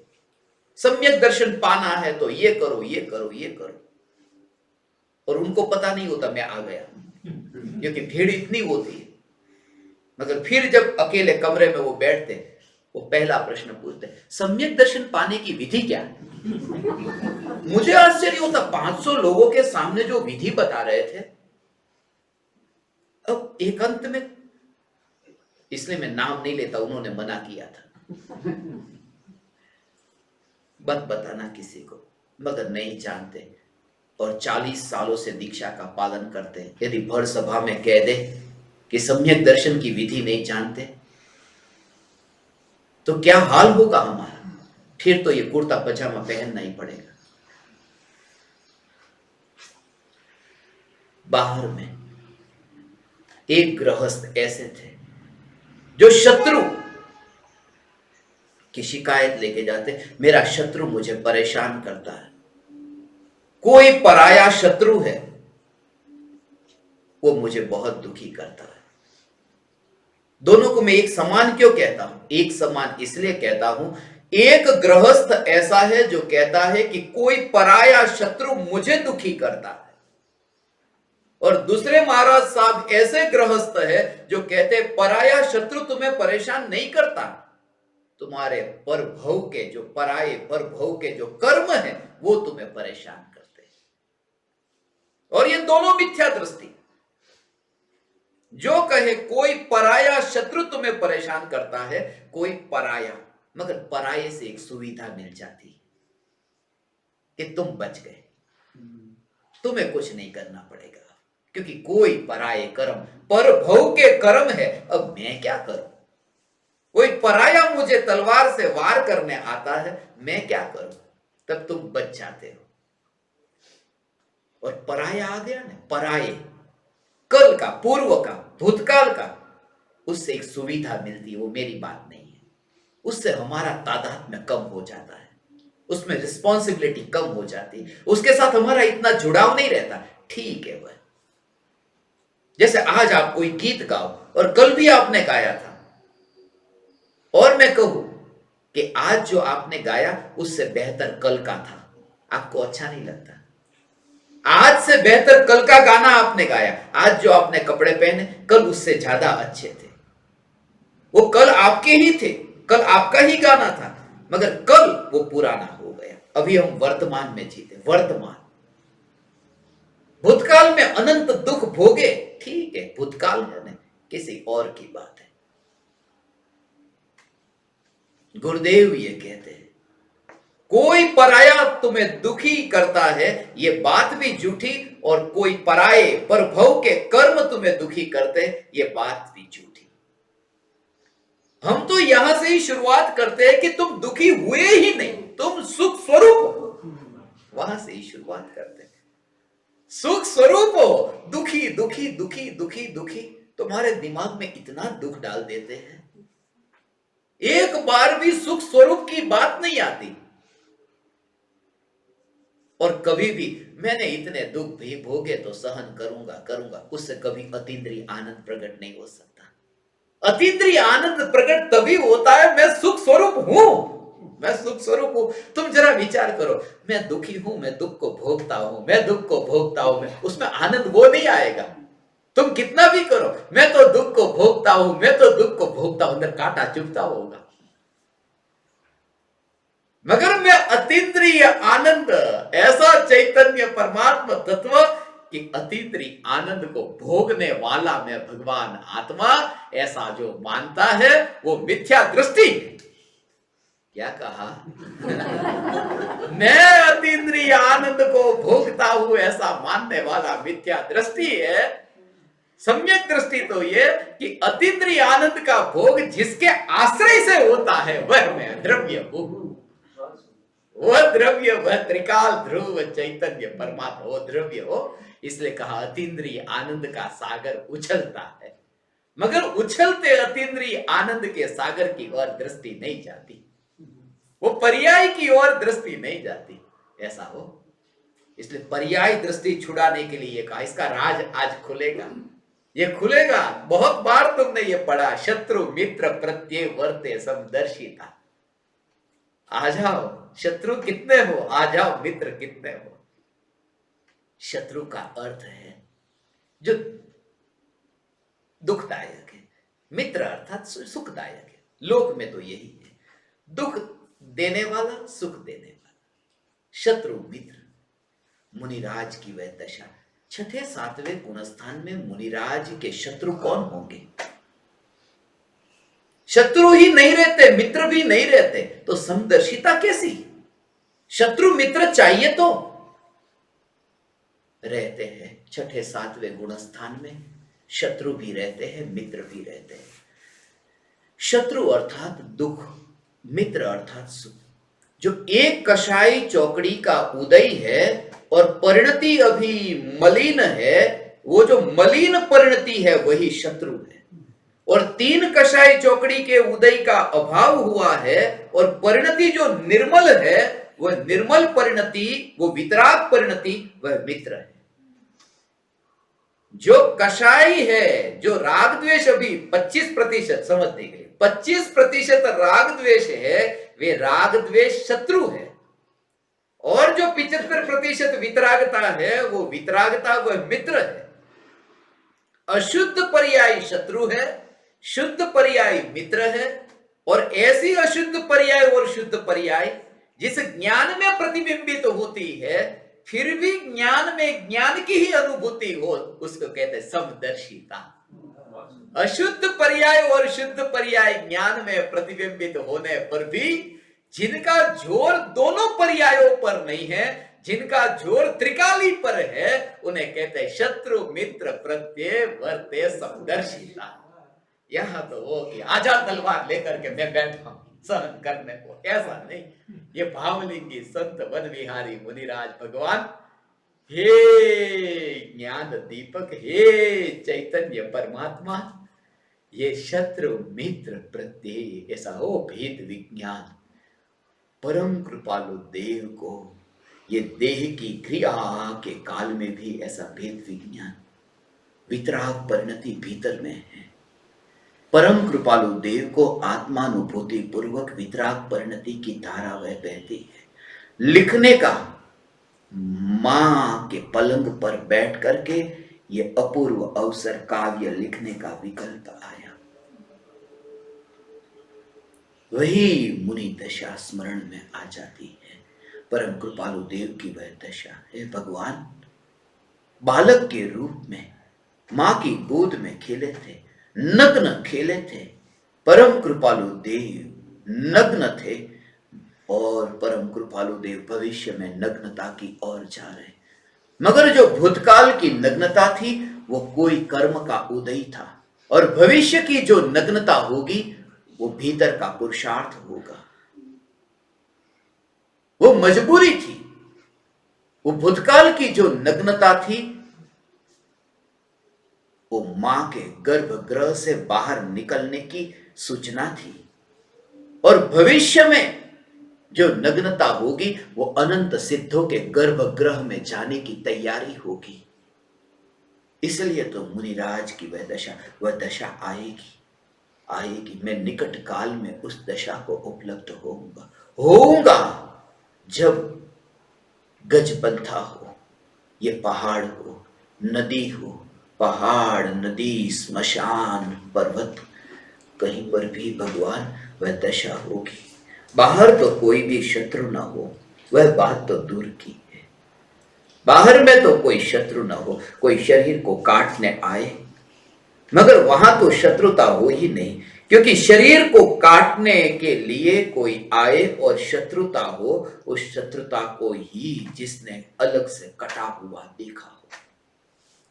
Speaker 1: सम्यक दर्शन पाना है तो ये करो, ये करो, ये करो। और उनको पता नहीं होता मैं आ गया, क्योंकि भीड़ इतनी होती है। मगर फिर जब अकेले कमरे में वो बैठते, वो पहला प्रश्न पूछते, सम्यक दर्शन पाने की विधि क्या है? मुझे आश्चर्य होता, 500 लोगों के सामने जो विधि बता रहे थे, अब एक अंत में, इसलिए मैं नाम नहीं लेता, उन्होंने मना किया था मत बताना किसी को, मगर नहीं जानते और 40 सालों से दीक्षा का पालन करते हैं। यदि भर सभा में कह दे कि सम्यक दर्शन की विधि नहीं जानते तो क्या हाल होगा हमारा? फिर तो ये कुर्ता पजामा पहनना ही पड़ेगा। बाहर में एक गृहस्थ ऐसे थे जो शत्रु की शिकायत लेके जाते, मेरा शत्रु मुझे परेशान करता है। कोई पराया शत्रु है, वो मुझे बहुत दुखी करता है। दोनों को मैं एक समान क्यों कहता हूं? एक समान इसलिए कहता हूं, एक गृहस्थ ऐसा है जो कहता है कि कोई पराया शत्रु मुझे दुखी करता है, और दूसरे महाराज साहब ऐसे गृहस्थ है जो कहते पराया शत्रु तुम्हें परेशान नहीं करता, तुम्हारे परभव के जो पराये परभव के जो कर्म है वो तुम्हें परेशान करते हैं। और ये दोनों मिथ्या दृष्टि। जो कहे कोई पराया शत्रु तुम्हें परेशान करता है, कोई पराया, मगर पराये से एक सुविधा मिल जाती है कि तुम बच गए, तुम्हें कुछ नहीं करना पड़ेगा, क्योंकि कोई पराये कर्म परभव के कर्म है। अब मैं क्या करूं? कोई पराया मुझे तलवार से वार करने आता है, मैं क्या करूं? तब तुम बच जाते हो। और पराया आ गया ना, पराये कल का, पूर्व का, भूतकाल का, उससे एक सुविधा मिलती है। वो मेरी बात नहीं है, उससे हमारा तादात्म्य कम हो जाता है, उसमें रिस्पॉन्सिबिलिटी कम हो जाती है, उसके साथ हमारा इतना जुड़ाव नहीं रहता। ठीक है, वह जैसे आज आप कोई गीत गाओ और कल भी आपने गाया था, और मैं कहूं कि आज जो आपने गाया उससे बेहतर कल का था, आपको अच्छा नहीं लगता? आज से बेहतर कल का गाना आपने गाया, आज जो आपने कपड़े पहने कल उससे ज्यादा अच्छे थे। वो कल आपके ही थे, कल आपका ही गाना था, मगर कल वो पुराना हो गया। अभी हम वर्तमान में जीते, वर्तमान। भूतकाल में अनंत दुख भोगे, ठीक है, भूतकाल है ना, किसी और की बात है। गुरुदेव ये कहते हैं, कोई पराया तुम्हें दुखी करता है, ये बात भी झूठी, और कोई पराये परभव के कर्म तुम्हें दुखी करते, ये बात भी झूठी। हम तो यहां से ही शुरुआत करते हैं कि तुम दुखी हुए ही नहीं, तुम सुख स्वरूप हो। वहां से ही शुरुआत करते हैं, सुख स्वरूप हो। दुखी दुखी दुखी दुखी दुखी, तुम्हारे दिमाग में इतना दुख डाल देते हैं, एक बार भी सुख स्वरूप की बात नहीं आती। और कभी भी मैंने इतने दुख भी भोगे तो सहन करूंगा करूंगा, उससे कभी अतीन्द्रिय आनंद प्रकट नहीं हो सकता। अतीन्द्रिय आनंद प्रकट तभी होता है, मैं सुख स्वरूप हूं, मैं सुख स्वरूप हूं। तुम जरा विचार करो, मैं दुखी हूं, मैं दुख को भोगता हूं, मैं दुख को भोगता हूं, मैं उसमें आनंद वो नहीं आएगा। तुम कितना भी करो, मैं तो दुख को भोगता हूं, मैं तो दुख को भोगता हूं, अंदर कांटा चुभता होगा। मगर मैं अतीन्द्रिय आनंद, ऐसा चैतन्य परमात्मा तत्व कि अतीन्द्रिय आनंद को भोगने वाला मैं भगवान आत्मा, ऐसा जो मानता है वो मिथ्या दृष्टि। क्या कहा? मैं अतीन्द्रिय आनंद को भोगता हूं ऐसा मानने वाला मिथ्या दृष्टि है। सम्यक दृष्टि तो ये कि अतीन्द्रिय आनंद का भोग जिसके आश्रय से होता है वह मैं द्रव्य हूं। वह द्रव्य, वह त्रिकाल ध्रुव चैतन्य परमात्मा, वो द्रव्य हो। इसलिए कहा अतीन्द्रिय आनंद का सागर उछलता है, मगर उछलते अतीन्द्रिय आनंद के सागर की ओर दृष्टि नहीं जाती, वो पर्याय की ओर दृष्टि नहीं जाती, ऐसा हो। इसलिए पर्याय दृष्टि छुड़ाने के लिए कहा इसका राज आज खुलेगा। ये खुलेगा। बहुत बार तुमने ये पढ़ा, शत्रु मित्र प्रत्यय वर्ते समदर्शिता। आ जाओ, शत्रु कितने हो, आ जाओ मित्र कितने हो। शत्रु का अर्थ है जो दुखदायक है, मित्र अर्थात सुखदायक है। लोक में तो यही है, दुख देने वाला, सुख देने वाला। शत्रु मित्र, मुनिराज की वह दशा। छठे सातवें गुणस्थान में मुनिराज के शत्रु कौन होंगे? शत्रु ही नहीं रहते, मित्र भी नहीं रहते, तो समदर्शिता कैसी? शत्रु मित्र चाहिए तो रहते हैं छठे सातवें गुणस्थान में। शत्रु भी रहते हैं, मित्र भी रहते हैं। शत्रु अर्थात दुख, मित्र अर्थात सुख। जो एक कषाई चौकड़ी का उदय है और परिणति अभी मलिन है, वो जो मलिन परिणति है वही शत्रु है। और तीन कषाई चौकड़ी के उदय का अभाव हुआ है और परिणति जो निर्मल है, वह निर्मल परिणति, वो वितराग परिणति, वह मित्र है। जो कषाई है, जो राग द्वेष अभी 25% समझने के लिए 25% राग द्वेष है, वे राग द्वेष शत्रु है। और जो 75% वितरागता है, वो वितरागता वह मित्र है। अशुद्ध पर्याय शत्रु है, शुद्ध पर्याय मित्र है। और ऐसी अशुद्ध पर्याय और शुद्ध पर्याय जिस ज्ञान में प्रतिबिंबित होती है, फिर भी ज्ञान में ज्ञान की ही अनुभूति हो, उसको कहते हैं समदर्शिता। अशुद्ध पर्याय और शुद्ध पर्याय ज्ञान में प्रतिबिंबित होने पर भी जिनका जोर दोनों पर्यायों पर नहीं है, जिनका जोर त्रिकाली पर है, उन्हें कहते हैं शत्रु मित्र प्रत्यय वर्ते समदर्शिता। यहां तो वो कि आजा तलवार लेकर के मैं बैठा हूं सहन करने को, ऐसा नहीं। ये भावलिंगी संत वन विहारी मुनिराज भगवान, हे ज्ञान दीपक, हे चैतन्य परमात्मा, ये शत्रु मित्र प्रत्यय ऐसा हो भेद विज्ञान परम कृपालु देव को, ये देह की क्रिया के काल में भी ऐसा भेद विज्ञान वितराग परिणति भीतर में है। परम कृपालु देव को आत्मानुभूति पूर्वक वितराग परिणति की धारा वह बहती है। लिखने का मां के पलंग पर बैठ करके ये अपूर्व अवसर काव्य लिखने का विकल्प आया। वही मुनि दशा स्मरण में आ जाती है। परम कृपालु देव की वह दशा है। भगवान बालक के रूप में मां की गोद में खेले थे, नग्न खेले थे। परम कृपालु देव नग्न थे और परम कृपालु देव भविष्य में नग्नता की ओर जा रहे। मगर जो भूतकाल की नग्नता थी वो कोई कर्म का उदय था, और भविष्य की जो नग्नता होगी वो भीतर का पुरुषार्थ होगा। वो मजबूरी थी। वो भूतकाल की जो नग्नता थी वो मां के गर्भगृह से बाहर निकलने की सूचना थी, और भविष्य में जो नग्नता होगी वो अनंत सिद्धों के गर्भगृह में जाने की तैयारी होगी। इसलिए तो मुनिराज की वह दशा आएगी। मैं निकट काल में उस दशा को उपलब्ध होऊंगा जब गजपंथा हो, ये पहाड़ हो, नदी हो, पहाड़, नदी, स्मशान, पर्वत, कहीं पर भी भगवान वह दशा होगी। बाहर तो कोई भी शत्रु ना हो, वह बात तो दूर की है। बाहर में तो कोई शत्रु ना हो, कोई शरीर को काटने आए, मगर वहां तो शत्रुता हो ही नहीं। क्योंकि शरीर को काटने के लिए कोई आए और शत्रुता हो, उस शत्रुता को ही जिसने अलग से कटा हुआ देखा हो,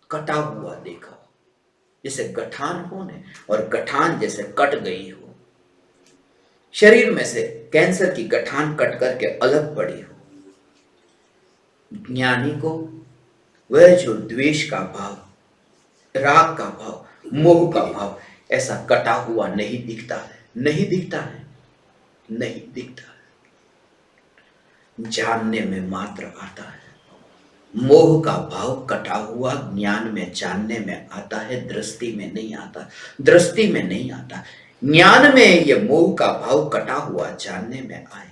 Speaker 1: कटा हुआ देखा हो, जैसे गठान होने और गठान जैसे कट गई हो, शरीर में से कैंसर की गठान कट करके अलग पड़ी हो। ज्ञानी को वह जो द्वेष का भाव, राग का भाव, मोह का भाव ऐसा कटा हुआ नहीं दिखता है, नहीं दिखता है, नहीं दिखता है। जानने में मात्र आता है। मोह का भाव कटा हुआ ज्ञान में, जानने में आता है, दृष्टि में नहीं आता, दृष्टि में नहीं आता। ज्ञान में ये मोह का भाव कटा हुआ जानने में आए,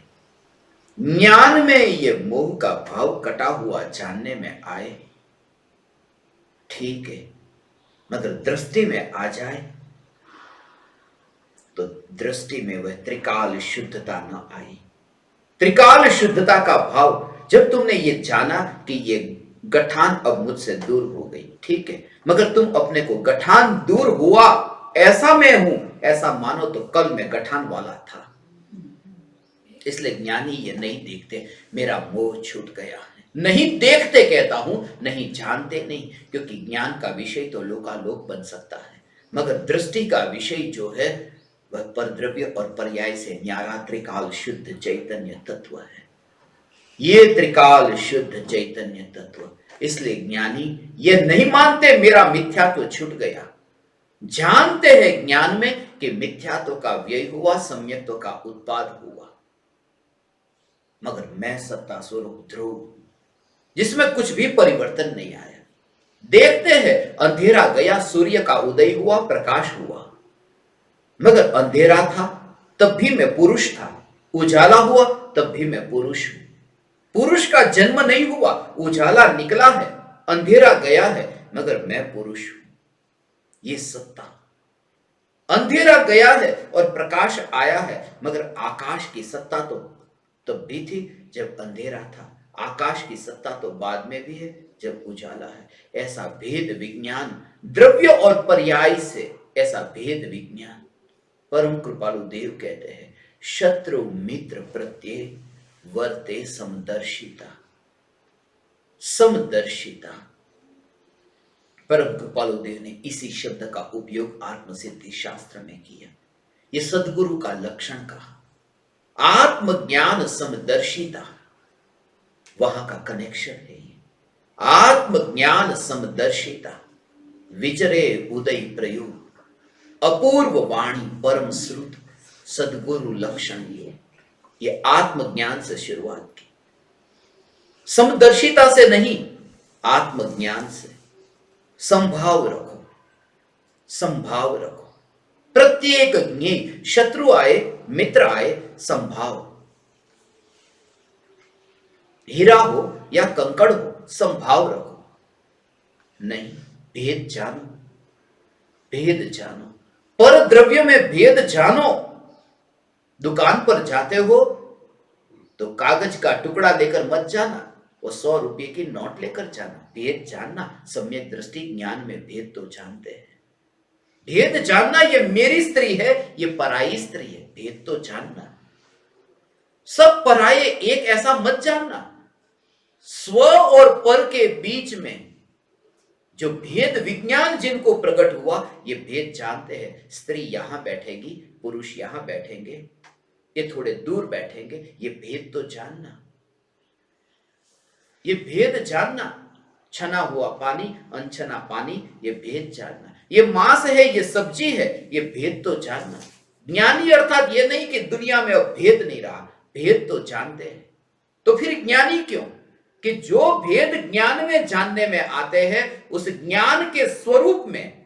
Speaker 1: ज्ञान में ये मोह का भाव कटा हुआ जानने में आए, ठीक है, मगर दृष्टि में आ जाए तो दृष्टि में वह त्रिकाल शुद्धता न आई। त्रिकाल शुद्धता का भाव जब तुमने ये जाना कि ये गठान अब मुझसे दूर हो गई, ठीक है, मगर तुम अपने को गठान दूर हुआ ऐसा मैं हूं ऐसा मानो तो कल मैं गठान वाला था। इसलिए ज्ञानी ये नहीं देखते मेरा मोह छूट गया है, नहीं देखते कहता हूं, नहीं जानते नहीं, क्योंकि ज्ञान का विषय तो लोकालोक बन सकता है, मगर दृष्टि का विषय जो है वह परद्रव्य और पर्याय से न्यारा त्रिकाल शुद्ध चैतन्य तत्व है। ये त्रिकाल शुद्ध चैतन्य तत्व, इसलिए ज्ञानी ये नहीं मानते मेरा मिथ्यात्व छूट गया, जानते हैं ज्ञान में कि मिथ्यात्व का व्यय हुआ, सम्यक्त्व का उत्पाद हुआ, मगर मैं सत्ता स्वरूप ध्रुव जिसमें कुछ भी परिवर्तन नहीं आया। देखते हैं अंधेरा गया, सूर्य का उदय हुआ, प्रकाश हुआ, मगर अंधेरा था तब भी मैं पुरुष था, उजाला हुआ तब भी मैं पुरुष हूं। पुरुष का जन्म नहीं हुआ, उजाला निकला है, अंधेरा गया है, मगर मैं पुरुष हूं। ये सत्ता, अंधेरा गया है और प्रकाश आया है, मगर आकाश की सत्ता तो तब भी थी जब अंधेरा था, आकाश की सत्ता तो बाद में भी है जब उजाला है। ऐसा भेद विज्ञान, द्रव्य और पर्याय से ऐसा भेद विज्ञान। परम कृपालु देव कहते हैं शत्रु मित्र प्रत्यय वर्ते समदर्शिता, समदर्शिता। परम कृपालु देव ने इसी शब्द का उपयोग आत्मसिद्धि शास्त्र में किया। ये सदगुरु का लक्षण कहा, आत्मज्ञान समदर्शिता, वहां का कनेक्शन है ये। आत्मज्ञान समदर्शिता विचरे उदय प्रयोग, अपूर्व वाणी परम श्रुत, सदगुरु लक्षण ये आत्मज्ञान से शुरुआत की, समदर्शिता से नहीं, आत्मज्ञान से। संभाव रखो, संभाव रखो, प्रत्येक ज्ञेय, शत्रु आए मित्र आए, संभाव। हीरा हो या कंकड़ हो, संभाव रखो। नहीं, भेद जानो, भेद जानो, पर द्रव्य में भेद जानो। दुकान पर जाते हो तो कागज का टुकड़ा लेकर मत जाना, वो 100 रुपए की नोट लेकर जाना। भेद जानना, सम्यक दृष्टि ज्ञान में भेद तो जानते हैं। भेद जानना, ये मेरी स्त्री है, ये पराई स्त्री है, भेद तो जानना। सब पराये एक ऐसा मत जानना। स्व और पर के बीच में जो भेद विज्ञान जिनको प्रकट हुआ, ये भेद जानते हैं। स्त्री यहां बैठेगी, पुरुष यहां बैठेंगे, ये थोड़े दूर बैठेंगे, ये भेद तो जानना, ये भेद जानना। छना हुआ पानी, अनछना पानी, ये भेद जानना। ये मांस है, ये सब्जी है, ये भेद तो जानना। ज्ञानी अर्थात ये नहीं कि दुनिया में अब भेद नहीं रहा, भेद तो जानते हैं। तो फिर ज्ञानी क्यों? कि जो भेद ज्ञान में जानने में आते हैं, उस ज्ञान के स्वरूप में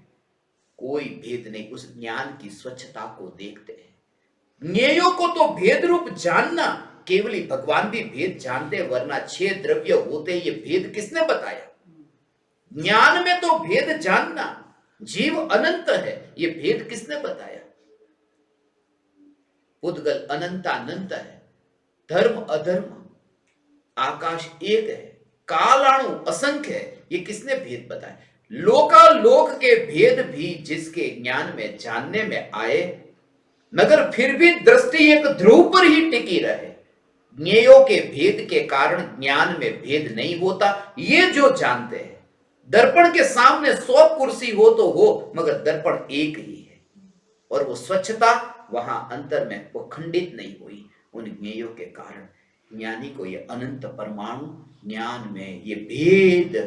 Speaker 1: कोई भेद नहीं, उस ज्ञान की स्वच्छता को देखते हैं। ज्ञेयों को तो भेद रूप जानना, केवली भगवान भी भेद जानते, वरना 6 द्रव्य होते, ये भेद किसने बताया? ज्ञान में तो भेद जानना, जीव अनंत है, ये भेद किसने बताया? उद्गल अनंतानंत है, धर्म अधर्म, आकाश एक है, कालाणु असंख्य है, ये किसने भेद बताया? लोकालोक के भेद भी जिसके ज्ञान में जानने में आए, मगर फिर भी दृष्टि एक ध्रुव पर ही टिकी रहे। ज्ञेयों के भेद के कारण ज्ञान में भेद नहीं होता, ये जो जानते हैं। दर्पण के सामने 100 कुर्सी हो तो हो, मगर दर्पण एक ही है, और वो स्वच्छता वहां अंतर में वो खंडित नहीं हुई उन ज्ञेयों के कारण। ज्ञानी को ये अनंत परमाणु ज्ञान में ये भेद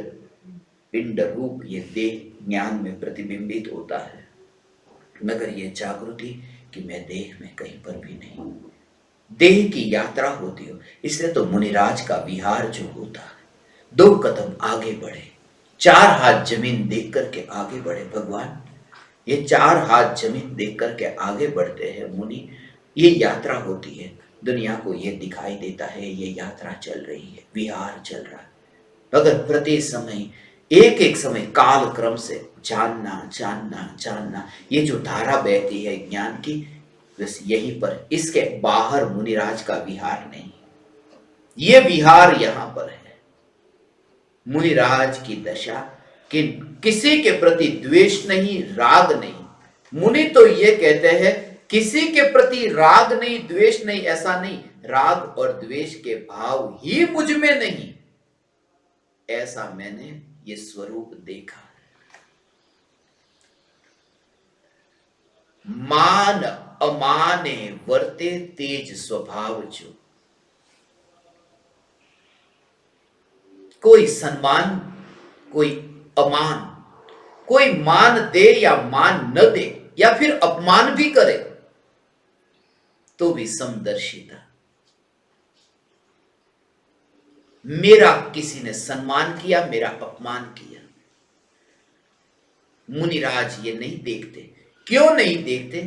Speaker 1: पिंड रूप ये देह ज्ञान में प्रतिबिंबित होता है, मगर ये जागृति कि मैं देह में कहीं पर भी नहीं, देह की यात्रा होती हो। इसलिए तो मुनिराज का विहार जो होता है, 2 कदम आगे बढ़े, 4 हाथ जमीन देख करके आगे बढ़े। भगवान ये 4 हाथ जमीन देख करके आगे बढ़ते हैं मुनि, ये यात्रा होती है। दुनिया को ये दिखाई देता है ये यात्रा चल रही है, विहार चल रहा है, मगर प्रति समय एक एक समय काल क्रम से जानना जानना जानना, ये जो धारा बहती है ज्ञान की, बस यहीं पर, इसके बाहर मुनिराज का विहार नहीं, ये विहार यहां पर है। मुनिराज की दशा कि किसी के प्रति द्वेष नहीं, राग नहीं। मुनि तो ये कहते हैं किसी के प्रति राग नहीं, द्वेष नहीं, ऐसा नहीं, राग और द्वेष के भाव ही मुझ में नहीं, ऐसा मैंने ये स्वरूप देखा। मान अमाने वर्ते तेज स्वभाव जो, कोई सम्मान कोई अमान, कोई मान दे या मान न दे या फिर अपमान भी करे तो भी समदर्शिता। मेरा किसी ने सम्मान किया, मेरा अपमान किया, मुनिराज ये नहीं देखते। क्यों नहीं देखते?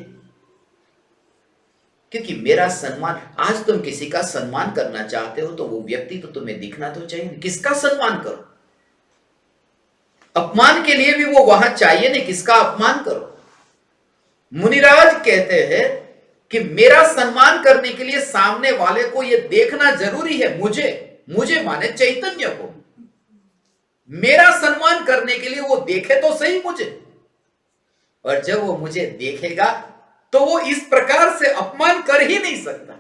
Speaker 1: क्योंकि मेरा सम्मान, आज तुम किसी का सम्मान करना चाहते हो तो वो व्यक्ति तो तुम्हें दिखना तो चाहिए, किसका सम्मान करो। अपमान के लिए भी वो वहां चाहिए नहीं, किसका अपमान करो। मुनिराज कहते हैं कि मेरा सम्मान करने के लिए सामने वाले को यह देखना जरूरी है, मुझे माने चैतन्य को। मेरा सम्मान करने के लिए वो देखे तो सही मुझे, और जब वो मुझे देखेगा तो वो इस प्रकार से अपमान कर ही नहीं सकता।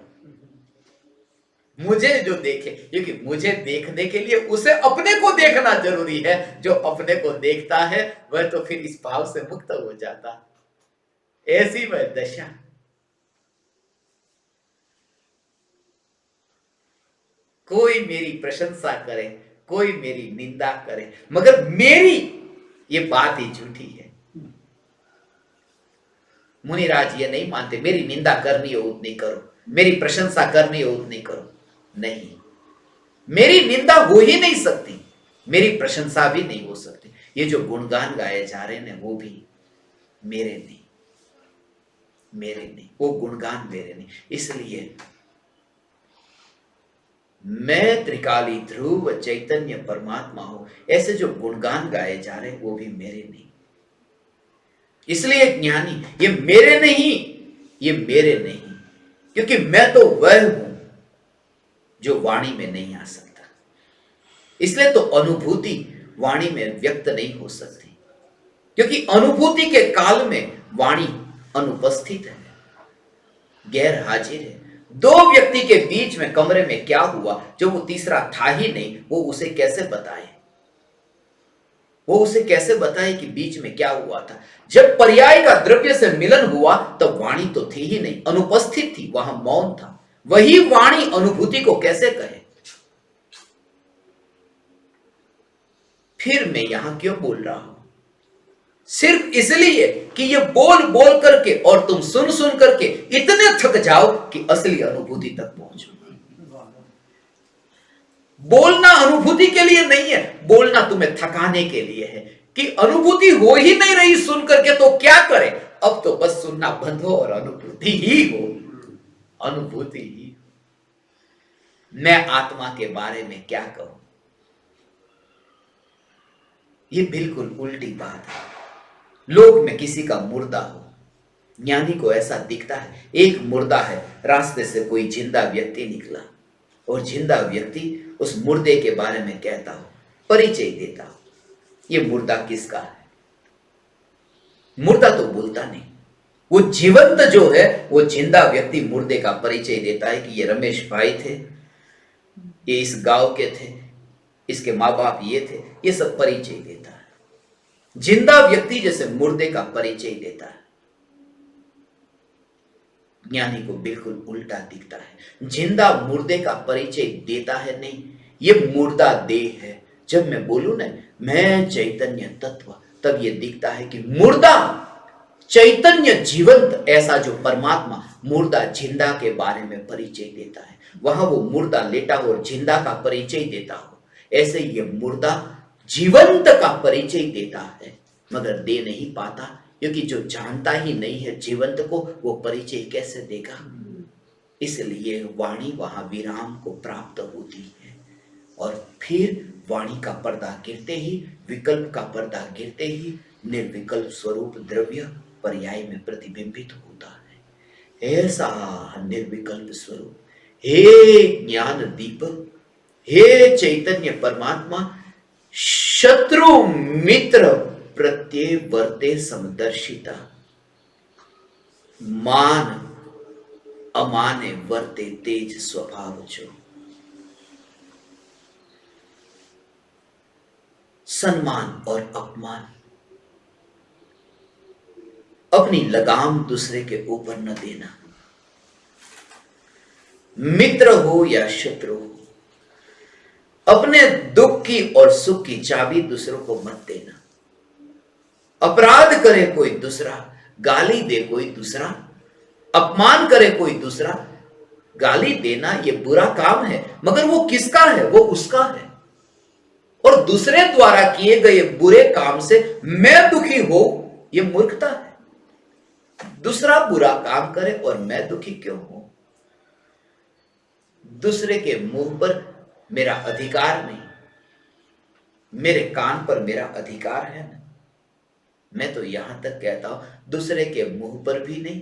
Speaker 1: मुझे जो देखे, क्योंकि मुझे देखने के लिए उसे अपने को देखना जरूरी है। जो अपने को देखता है वह तो फिर इस भाव से मुक्त हो जाता। ऐसी वह दशा। कोई मेरी प्रशंसा करे, कोई मेरी निंदा करे, मगर मेरी ये बात ही झूठी है। मुनिराज ये नहीं मानते, मेरी निंदा करनी हो उतनी करो, मेरी प्रशंसा करनी हो उतनी करो। नहीं, मेरी निंदा हो ही नहीं सकती, मेरी प्रशंसा भी नहीं हो सकती। ये जो गुणगान गाए जा रहे हैं वो भी मेरे नहीं, वो गुणगान मेरे नहीं। इसलिए मैं त्रिकाली ध्रुव चैतन्य परमात्मा हूं, ऐसे जो गुणगान गाए जा रहे हैं वो भी मेरे नहीं। इसलिए ज्ञानी ये मेरे नहीं, क्योंकि मैं तो वह हूं जो वाणी में नहीं आ सकता। इसलिए तो अनुभूति वाणी में व्यक्त नहीं हो सकती, क्योंकि अनुभूति के काल में वाणी अनुपस्थित है, गैर हाजिर है। 2 व्यक्ति के बीच में कमरे में क्या हुआ जो वो तीसरा था ही नहीं, वो उसे कैसे बताए कि बीच में क्या हुआ था। जब पर्याय का द्रव्य से मिलन हुआ तब वाणी तो थी ही नहीं, अनुपस्थित थी, वहां मौन था। वही वाणी अनुभूति को कैसे कहे। फिर मैं यहां क्यों बोल रहा हूं? सिर्फ इसलिए कि ये बोल बोल करके और तुम सुन सुन करके इतने थक जाओ कि असली अनुभूति तक पहुंचो। बोलना अनुभूति के लिए नहीं है, बोलना तुम्हें थकाने के लिए है कि अनुभूति हो ही नहीं रही सुन करके तो क्या करे। अब तो बस सुनना बंद हो और अनुभूति ही हो, अनुभूति ही। मैं आत्मा के बारे में क्या कहूं? ये बिल्कुल उल्टी बात है। लोक में किसी का मुर्दा हो, ज्ञानी को ऐसा दिखता है एक मुर्दा है, रास्ते से कोई जिंदा व्यक्ति निकला और जिंदा व्यक्ति उस मुर्दे के बारे में कहता हो, परिचय देता हो, ये मुर्दा किसका है। मुर्दा तो बोलता नहीं, वो जीवंत जो है, वो जिंदा व्यक्ति मुर्दे का परिचय देता है कि ये रमेश भाई थे, ये इस गांव के थे, इसके माँ बाप ये थे, ये सब परिचय देता है। जिंदा व्यक्ति जैसे मुर्दे का परिचय देता है। ज्ञानी को बिल्कुल उल्टा दिखता है। जिंदा मुर्दे का परिचय देता है नहीं, ये मुर्दा देह है। जब मैं बोलूं ना मैं चैतन्य तत्व, तब ये दिखता है कि मुर्दा चैतन्य जीवंत, ऐसा जो परमात्मा मुर्दा जिंदा के बारे में परिचय देता है, वहां वो मुर्दा लेटा हो और जिंदा का परिचय देता हो, ऐसे ये मुर्दा जीवंत का परिचय देता है मगर दे नहीं पाता, क्योंकि जो जानता ही नहीं है जीवंत को, वो परिचय कैसे देगा। इसलिए वाणी वहां विराम को प्राप्त होती है और फिर वाणी का पर्दा गिरते ही, विकल्प का पर्दा गिरते ही निर्विकल्प स्वरूप द्रव्य पर्याय में प्रतिबिंबित होता है। ऐसा निर्विकल्प स्वरूप, हे ज्ञान दीपक, हे चैतन्य परमात्मा, शत्रु मित्र प्रत्यय वर्ते समदर्शिता, मान अमाने वर्ते तेज स्वभाव जो। सम्मान और अपमान, अपनी लगाम दूसरे के ऊपर न देना। मित्र हो या शत्रु हो, अपने दुख की और सुख की चाबी दूसरों को मत देना। अपराध करे कोई दूसरा, गाली दे कोई दूसरा, अपमान करे कोई दूसरा, गाली देना ये बुरा काम है, मगर वो किसका है? वो उसका है। और दूसरे द्वारा किए गए बुरे काम से मैं दुखी हो, ये मूर्खता है। दूसरा बुरा काम करे और मैं दुखी क्यों हूं? दूसरे के मुंह पर मेरा अधिकार नहीं, मेरे कान पर मेरा अधिकार है ना। मैं तो यहां तक कहता हूं दूसरे के मुंह पर भी नहीं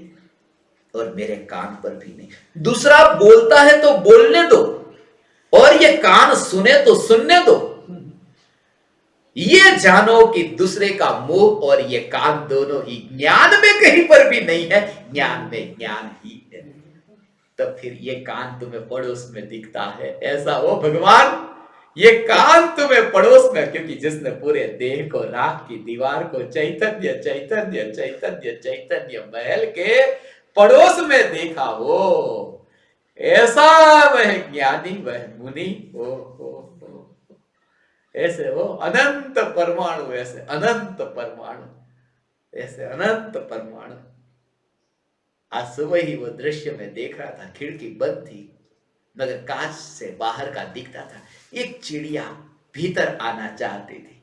Speaker 1: और मेरे कान पर भी नहीं। दूसरा बोलता है तो बोलने दो और ये कान सुने तो सुनने दो। ये जानो कि दूसरे का मुंह और ये कान दोनों ही ज्ञान में कहीं पर भी नहीं है, ज्ञान में ज्ञान ही है। तब फिर ये कान तुम्हें पड़ोस में दिखता है, ऐसा हो भगवान ये कान तुम्हें पड़ोस में, क्योंकि जिसने पूरे देह को, राख की दीवार को चैतन्य चैतन्य चैतन्य चैतन्य महल के पड़ोस में देखा हो, ऐसा वह ज्ञानी, वह मुनि हो। ऐसे हो अनंत परमाणु, ऐसे अनंत परमाणु, ऐसे अनंत परमाणु। आज सुबह ही वो दृश्य में देख रहा था, खिड़की बंद थी मगर कांच से बाहर का दिखता था। एक चिड़िया भीतर आना चाहती थी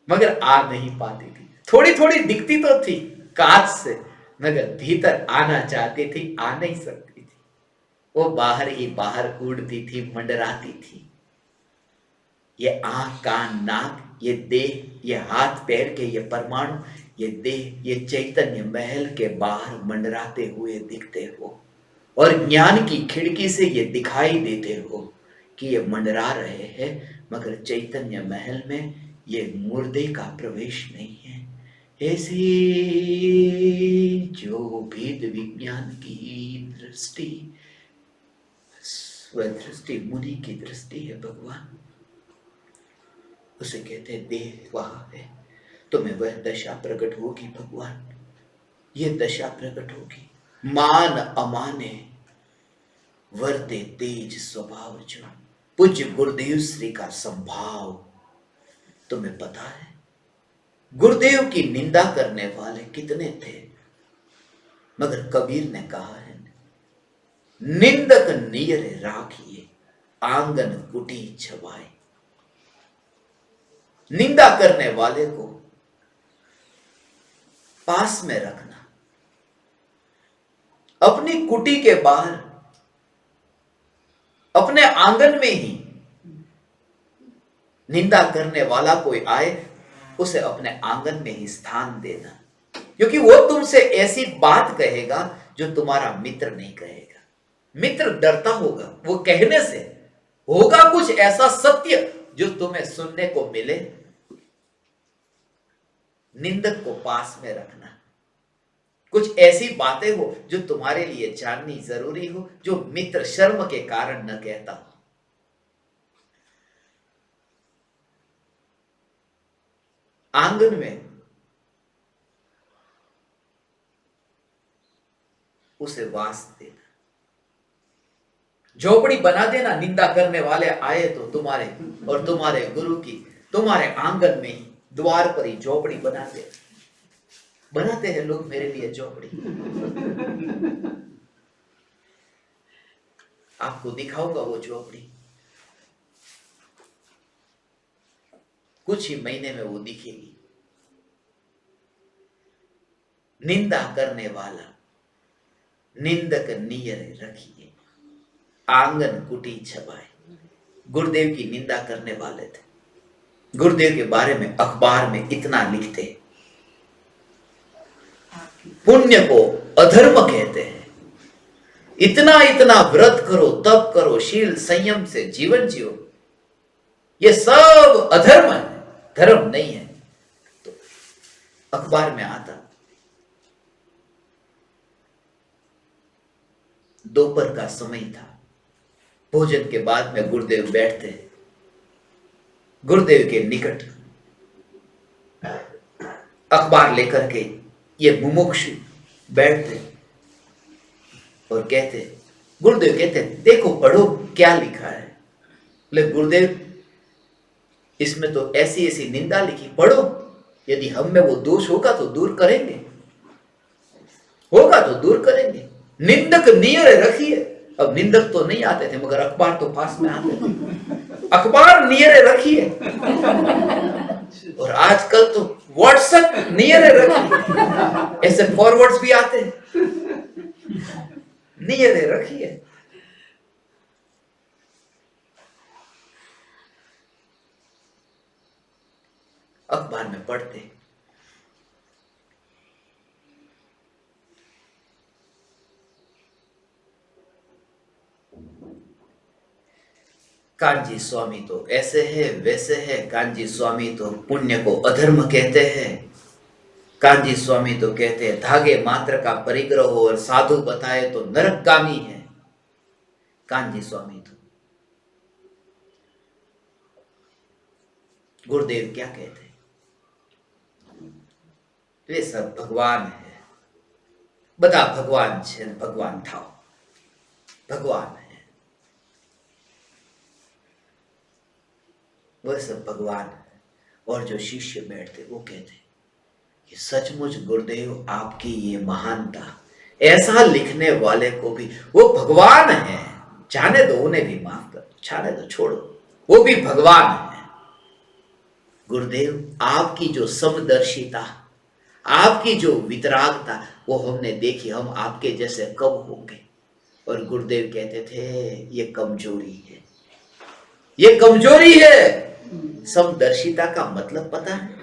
Speaker 1: मगर आ नहीं पाती थी, थोड़ी थोड़ी दिखती तो थी कांच से मगर भीतर आना चाहती थी, आ नहीं सकती थी। वो बाहर ही बाहर उड़ती थी, मंडराती थी। ये आंख, कान, नाक, ये देह, ये हाथ पैर के ये परमाणु, ये देह, ये चैतन्य महल के बाहर मंडराते हुए दिखते हो और ज्ञान की खिड़की से ये दिखाई देते हो कि ये मंडरा रहे हैं, मगर चैतन्य महल में ये मुर्दे का प्रवेश नहीं है। ऐसे जो भेद विज्ञान की दृष्टि, स्वदृष्टि मुनि की दृष्टि है भगवान, उसे कहते हैं देह वहां है, तुम्हें वह दशा प्रकट होगी भगवान, ये दशा प्रकट होगी। मान अमाने वर्ते तेज स्वभाव जो। पूज्य गुरुदेव श्री का संभाव तुम्हें पता है? गुरुदेव की निंदा करने वाले कितने थे, मगर कबीर ने कहा है निंदक नियरे राखिए आंगन कुटी छवाए। निंदा करने वाले को पास में रखना, अपनी कुटी के बाहर, अपने आंगन में ही। निंदा करने वाला कोई आए उसे अपने आंगन में ही स्थान देना, क्योंकि वो तुमसे ऐसी बात कहेगा जो तुम्हारा मित्र नहीं कहेगा। मित्र डरता होगा, वो कहने से होगा कुछ ऐसा सत्य जो तुम्हें सुनने को मिले। निंदक को पास में रखना, कुछ ऐसी बातें हो जो तुम्हारे लिए जाननी जरूरी हो, जो मित्र शर्म के कारण न कहता हो। आंगन में उसे वास देना, झोपड़ी बना देना। निंदा करने वाले आए तो तुम्हारे और तुम्हारे गुरु की तुम्हारे आंगन में ही, द्वार पर ही झोपड़ी बना दे। बनाते हैं लोग मेरे लिए झोपड़ी। आपको दिखाऊंगा वो झोपड़ी, कुछ ही महीने में वो दिखेगी। निंदा करने वाला निंदक नियर रखिए, आंगन कुटी छबाए। गुरुदेव की निंदा करने वाले थे, गुरुदेव के बारे में अखबार में इतना लिखते, पुण्य को अधर्म कहते हैं। इतना इतना व्रत करो, तप करो, शील संयम से जीवन जियो, ये सब अधर्म है, धर्म नहीं है। तो अखबार में आता। दोपहर का समय था, भोजन के बाद में गुरुदेव बैठते, गुरुदेव के निकट अखबार लेकर के ये मुमुक्षु बैठते और कहते, गुरुदेव कहते देखो पढ़ो क्या लिखा है। बोले गुरुदेव इसमें तो ऐसी ऐसी निंदा लिखी, पढ़ो, यदि हम में वो दोष होगा तो दूर करेंगे, होगा तो दूर करेंगे। निंदक नियर रखिए। अब निंदक तो नहीं आते थे मगर अखबार तो पास में आते थे, अखबार नियर रखिए। और आजकल तो व्हाट्सएप नियर रखिए, ऐसे फॉरवर्ड्स भी आते हैं, नियर रखिए। अखबार में पढ़ते, कांजी स्वामी तो ऐसे है वैसे है, कांजी स्वामी तो पुण्य को अधर्म कहते हैं, कांजी स्वामी तो कहते हैं धागे मात्र का परिग्रह हो और साधु बताए तो नरकगामी है। कांजी स्वामी तो गुरुदेव क्या कहते, वे सब भगवान है, बता भगवान छे, भगवान थाओ, भगवान है, वह सब भगवान है। और जो शिष्य बैठते वो कहते कि सचमुच गुरुदेव आपकी ये महानता, ऐसा लिखने वाले को भी वो भगवान है, जाने दो, उन्हें भी माफ कर, जाने दो, छोड़ो, वो भी भगवान है। गुरुदेव आपकी जो समदर्शिता, आपकी जो वितरागता वो हमने देखी, हम आपके जैसे कब होंगे। और गुरुदेव कहते थे ये कमजोरी है, ये कमजोरी है। समदर्शिता का मतलब पता है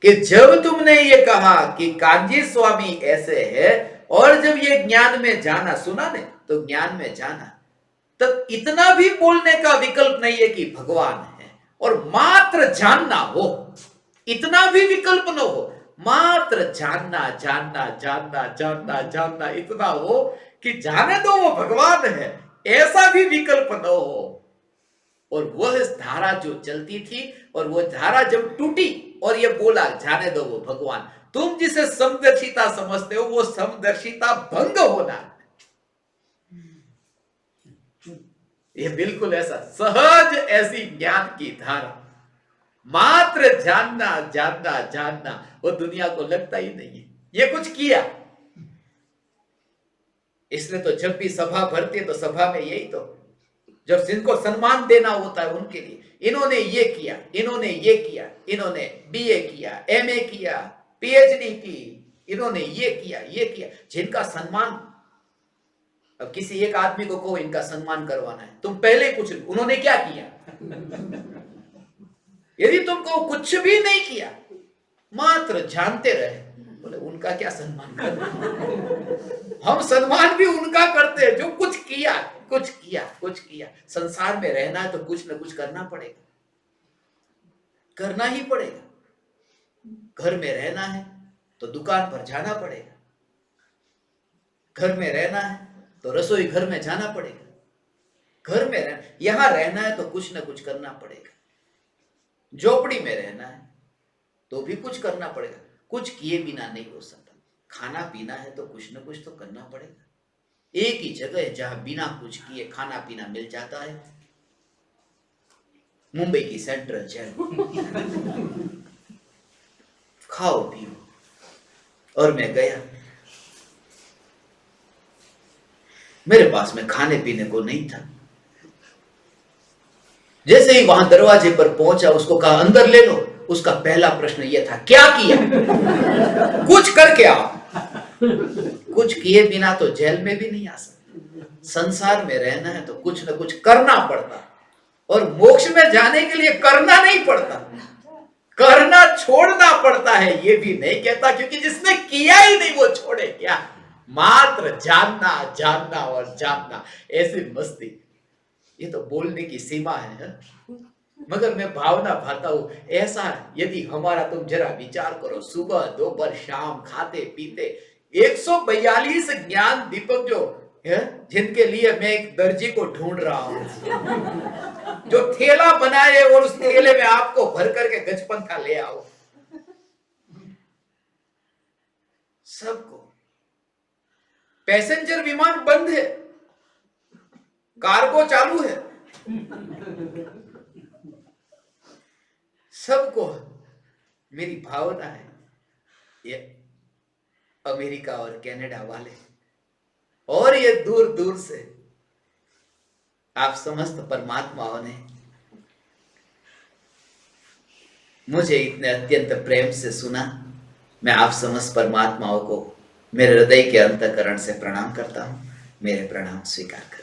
Speaker 1: कि जब तुमने ये कहा कि कांजी स्वामी ऐसे है और जब ये ज्ञान में जाना, सुना ने तो ज्ञान में जाना, तब इतना भी बोलने का विकल्प नहीं है कि भगवान है, और मात्र जानना हो, इतना भी विकल्प न हो, मात्र जानना जानना जानना जानना जानना इतना हो कि जाने दो वो भगवान है, ऐसा भी विकल्प न हो। और वह धारा जो चलती थी और वो धारा जब टूटी और ये बोला जाने दो वो भगवान, तुम जिसे समदर्शिता समझते हो वो समदर्शिता भंग होना, ये बिल्कुल ऐसा सहज ऐसी ज्ञान की धारा, मात्र जानना जानना जानना, वो दुनिया को लगता ही नहीं है ये कुछ किया। इसलिए तो जब भी सभा भरती है तो सभा में यही तो, जब जिनको सम्मान देना होता है उनके लिए, इन्होंने ये किया, इन्होंने ये किया, इन्होंने बीए किया, एमए किया, पीएचडी की, इन्होंने ये किया, ये किया, जिनका सम्मान। अब किसी एक आदमी को कहो इनका सम्मान करवाना है, तुम पहले ही पूछ लो उन्होंने क्या किया। यदि तुमको कुछ भी नहीं किया, मात्र जानते रहे, बोले उनका क्या सम्मान करना। हम सम्मान भी उनका करते हैं जो कुछ किया, कुछ किया, कुछ किया। संसार में रहना है तो कुछ ना कुछ करना पड़ेगा, करना ही पड़ेगा। घर में रहना है तो दुकान पर जाना पड़ेगा, घर में रहना है तो रसोई घर में जाना पड़ेगा। घर में रहना, यहां रहना है तो कुछ ना कुछ करना पड़ेगा। झोपड़ी में रहना है तो भी कुछ करना पड़ेगा। कुछ किए बिना नहीं हो सकता। खाना पीना है तो कुछ ना कुछ तो करना पड़ेगा। एक ही जगह है जहां बिना कुछ किए खाना पीना मिल जाता है, मुंबई की सेंट्रल जेल। खाओ पियो। और मैं गया, मेरे पास में खाने पीने को नहीं था। जैसे ही वहां दरवाजे पर पहुंचा, उसको कहा अंदर ले लो। उसका पहला प्रश्न यह था, क्या किया? कुछ करके आओ। कुछ किए बिना तो जेल में भी नहीं आ सकता। संसार में रहना है तो कुछ ना कुछ करना पड़ता, और मोक्ष में जाने के लिए करना नहीं पड़ता, करना छोड़ना पड़ता है। ये भी नहीं कहता, क्योंकि जिसने किया ही नहीं वो छोड़े क्या। मात्र जानना जानना और जानना, ऐसी मस्ती। ये तो बोलने की सीमा है, मगर मैं भावना भाता हूं। ऐसा यदि हमारा, तुम जरा विचार करो, सुबह दोपहर शाम खाते पीते 142 ज्ञान दीपक जो है, जिनके लिए मैं एक दर्जी को ढूंढ रहा हूं जो थैला बनाए और उस थैले में आपको भर करके गजपंथा ले आओ। सबको पैसेंजर विमान बंद है, कार्गो चालू है। सबको मेरी भावना है, ये अमेरिका और कनाडा वाले और ये दूर दूर से आप समस्त परमात्माओं ने मुझे इतने अत्यंत प्रेम से सुना। मैं आप समस्त परमात्माओं को मेरे हृदय के अंतःकरण से प्रणाम करता हूं। मेरे प्रणाम स्वीकार करें।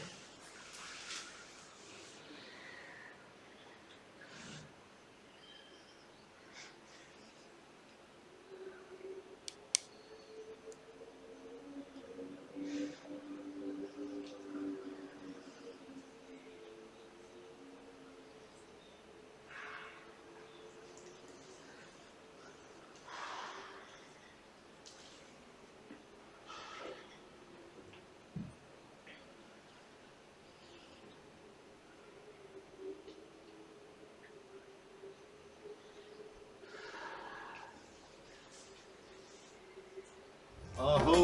Speaker 2: अहो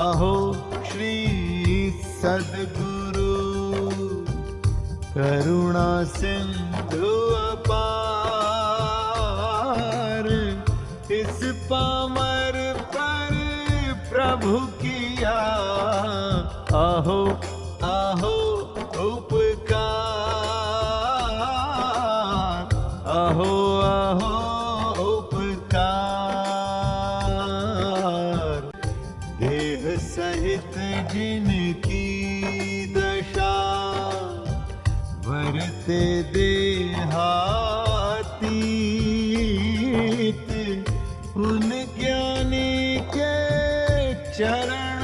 Speaker 2: अहो श्री सद्गुरु करुणा सिंधु अपार, इस पामर पर प्रभु किया अहो अहो उपकार, अहो अहो सहित जिनकी दशा वरते देहातीत, उन ज्ञानी के चरण